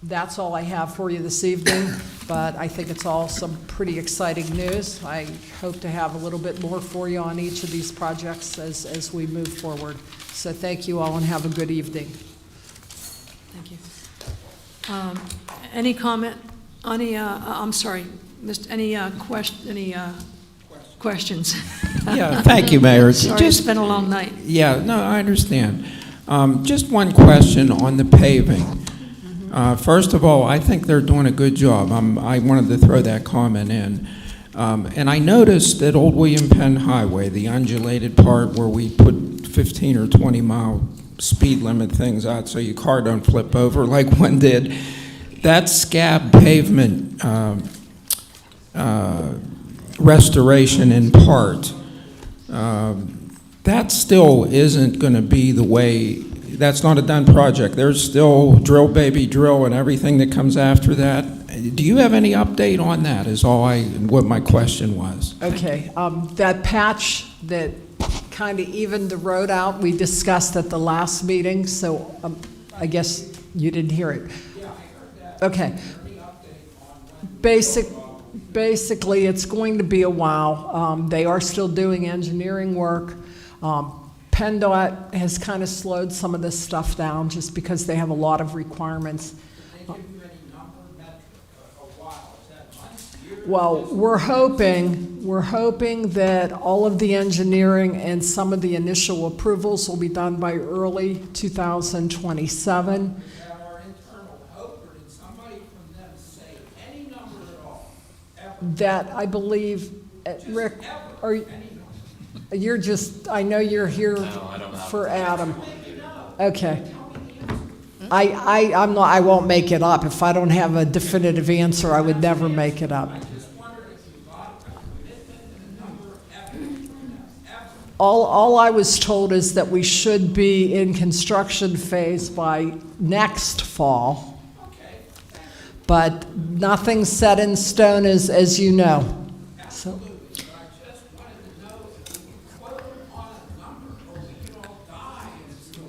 that's all I have for you this evening, but I think it's all some pretty exciting news. I hope to have a little bit more for you on each of these projects as we move forward. So thank you all and have a good evening. Thank you. Any comment? I'm sorry, any questions? Yeah, thank you, Mayor. Sorry, it's been a long night. Yeah, no, I understand. Just one question on the paving. First of all, I think they're doing a good job. I wanted to throw that comment in. And I noticed that Old William Penn Highway, the undulated part where we put 15 or 20 mile speed limit things out so your car don't flip over like one did, that scab pavement restoration in part, that still isn't going to be the way. That's not a done project. There's still drill, baby, drill, and everything that comes after that. Do you have any update on that is what my question was. Okay, that patch that kind of evened the road out, we discussed at the last meeting, so I guess you didn't hear it. Yeah, I heard that. Okay. Basically, it's going to be a while. They are still doing engineering work. PennDOT has kind of slowed some of this stuff down just because they have a lot of requirements. Did they give you any number, metric, a while? Well, we're hoping that all of the engineering and some of the initial approvals will be done by early 2027. Our internal hope, or did somebody from them say any number at all? That I believe, Rick, you're just, I know you're here for Adam. Okay. I won't make it up. If I don't have a definitive answer, I would never make it up. All I was told is that we should be in construction phase by next fall. But nothing's set in stone, as you know. So.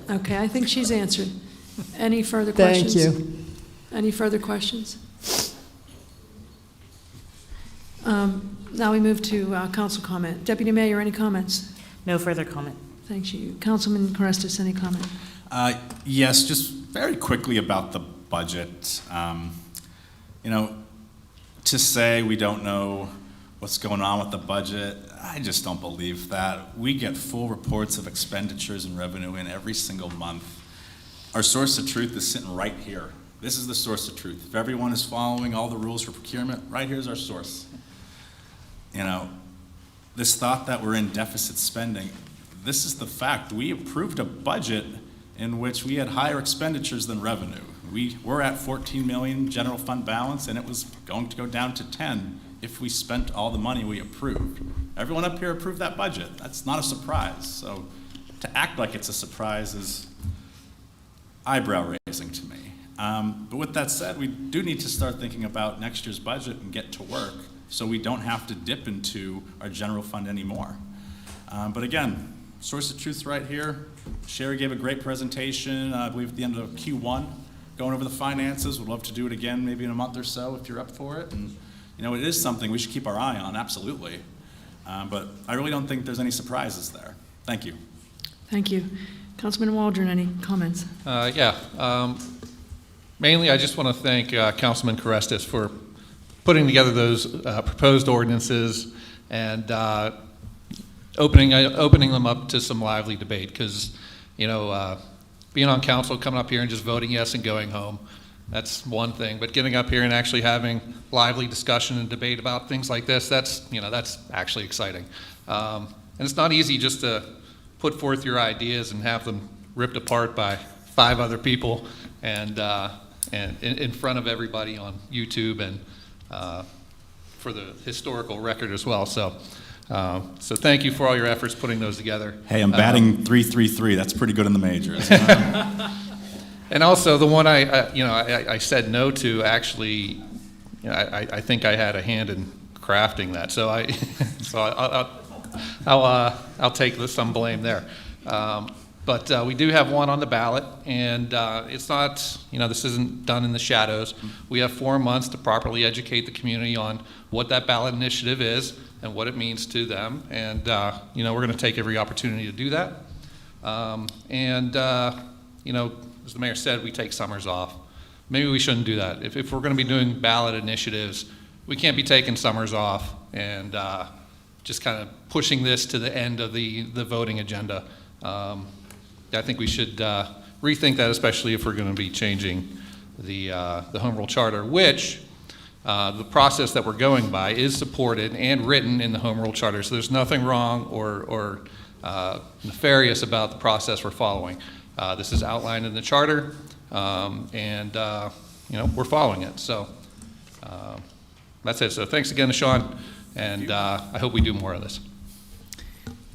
Okay, I think she's answered. Any further questions? Thank you. Any further questions? Now we move to council comment. Deputy Mayor, any comments? No further comment. Thank you. Councilman Carestis, any comment? Yes, just very quickly about the budget. You know, to say we don't know what's going on with the budget, I just don't believe that. We get full reports of expenditures and revenue in every single month. Our source of truth is sitting right here. This is the source of truth. If everyone is following all the rules for procurement, right here's our source. You know, this thought that we're in deficit spending, this is the fact. We approved a budget in which we had higher expenditures than revenue. We're at 14 million general fund balance, and it was going to go down to 10 if we spent all the money we approved. Everyone up here approved that budget. That's not a surprise. So to act like it's a surprise is eyebrow raising to me. But with that said, we do need to start thinking about next year's budget and get to work so we don't have to dip into our general fund anymore. But again, source of truth's right here. Sherry gave a great presentation, I believe at the end of Q1, going over the finances. Would love to do it again maybe in a month or so if you're up for it. And you know, it is something we should keep our eye on, absolutely. But I really don't think there's any surprises there. Thank you. Thank you. Councilman Waldron, any comments? Mainly, I just want to thank Councilman Carestis for putting together those proposed ordinances and opening them up to some lively debate. Because, you know, being on council, coming up here and just voting yes and going home, that's one thing. But getting up here and actually having lively discussion and debate about things like this, that's actually exciting. And it's not easy just to put forth your ideas and have them ripped apart by 5 other people and in front of everybody on YouTube and for the historical record as well. So thank you for all your efforts putting those together. Hey, I'm batting .333. That's pretty good in the majors. And also the one I said no to, actually, you know, I think I had a hand in crafting that. So I'll take some blame there. But we do have one on the ballot, and it's not, you know, this isn't done in the shadows. We have 4 months to properly educate the community on what that ballot initiative is and what it means to them. And, you know, we're going to take every opportunity to do that. You know, as the mayor said, we take summers off. Maybe we shouldn't do that. If we're going to be doing ballot initiatives, we can't be taking summers off and just kind of pushing this to the end of the voting agenda. I think we should rethink that, especially if we're going to be changing the Home Rule Charter, which the process that we're going by is supported and written in the Home Rule Charter. So there's nothing wrong or nefarious about the process we're following. This is outlined in the charter, and you know, we're following it. So that's it. So thanks again to Sean, and I hope we do more of this.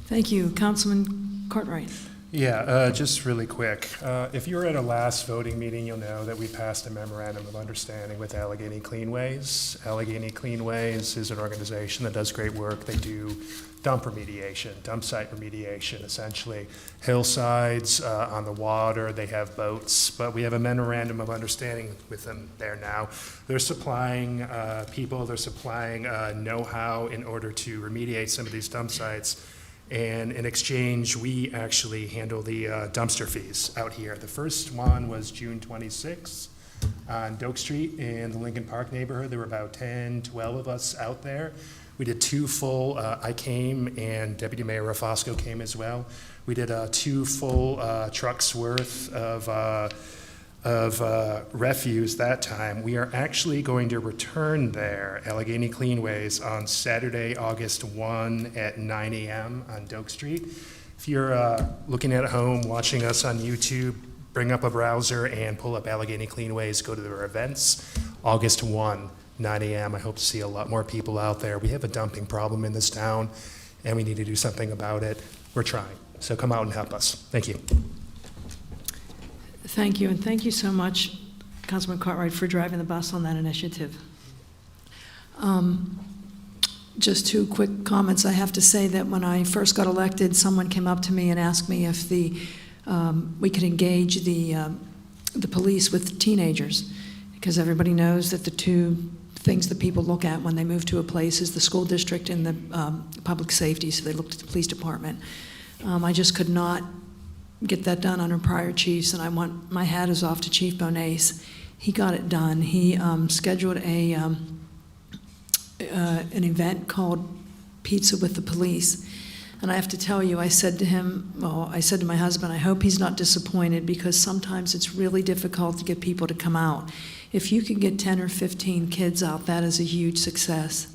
Thank you. Councilman Cartwright. Yeah, just really quick. If you were at a last voting meeting, you'll know that we passed a memorandum of understanding with Allegheny Cleanways. Allegheny Cleanways is an organization that does great work. They do dump remediation, dump site remediation, essentially. Hillsides on the water, they have boats, but we have a memorandum of understanding with them there now. They're supplying people, they're supplying know-how in order to remediate some of these dump sites. And in exchange, we actually handle the dumpster fees out here. The first one was June 26th. on Doak Street in the Lincoln Park neighborhood. There were about 10, 12 of us out there. We did 2 full, I came and Deputy Mayor Rafosco came as well. We did 2 full trucks worth of refuse that time. We are actually going to return there, Allegheny Cleanways, on Saturday, August 1 at 9 a.m. on Doak Street. If you're looking at home, watching us on YouTube, bring up a browser and pull up Allegheny Cleanways, go to their events, August 1, 9 a.m. I hope to see a lot more people out there. We have a dumping problem in this town, and we need to do something about it. We're trying, so come out and help us. Thank you. Thank you, and thank you so much, Councilman Cartwright, for driving the bus on that initiative. Just 2 quick comments. I have to say that when I first got elected, someone came up to me and asked me if we could engage the police with teenagers, because everybody knows that the 2 things that people look at when they move to a place is the school district and the public safety, so they looked at the police department. I just could not get that done under prior chiefs, and my hat is off to Chief Bonace. He got it done. He scheduled an event called Pizza with the Police. And I have to tell you, I said to my husband, I hope he's not disappointed, because sometimes it's really difficult to get people to come out. If you can get 10 or 15 kids out, that is a huge success.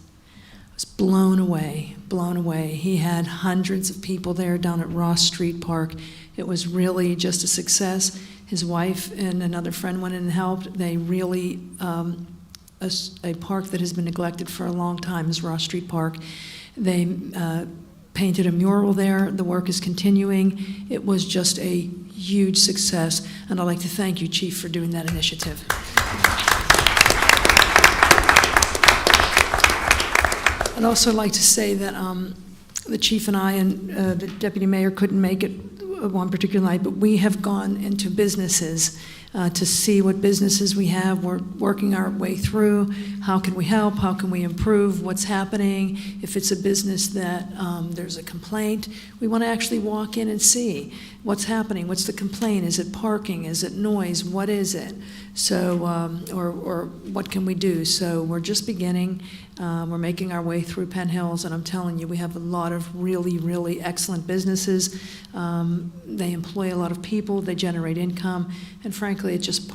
I was blown away, blown away. He had hundreds of people there down at Ross Street Park. It was really just a success. His wife and another friend went in and helped. They really, a park that has been neglected for a long time is Ross Street Park. They painted a mural there. The work is continuing. It was just a huge success, and I'd like to thank you, Chief, for doing that initiative. I'd also like to say that the Chief and I and the Deputy Mayor couldn't make it one particular night, but we have gone into businesses to see what businesses we have. We're working our way through. How can we help? How can we improve? What's happening? If it's a business that there's a complaint, we want to actually walk in and see what's happening. What's the complaint? Is it parking? Is it noise? What is it? So, or what can we do? So we're just beginning. We're making our way through Penn Hills, and I'm telling you, we have a lot of really, really excellent businesses. They employ a lot of people. They generate income, and frankly, it just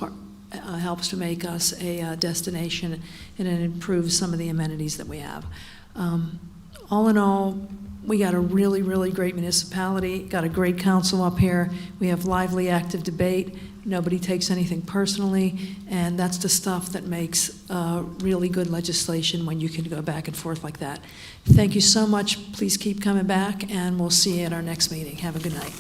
helps to make us a destination, and it improves some of the amenities that we have. All in all, we got a really, really great municipality, got a great council up here. We have lively, active debate. Nobody takes anything personally, and that's the stuff that makes really good legislation when you can go back and forth like that. Thank you so much. Please keep coming back, and we'll see you at our next meeting. Have a good night.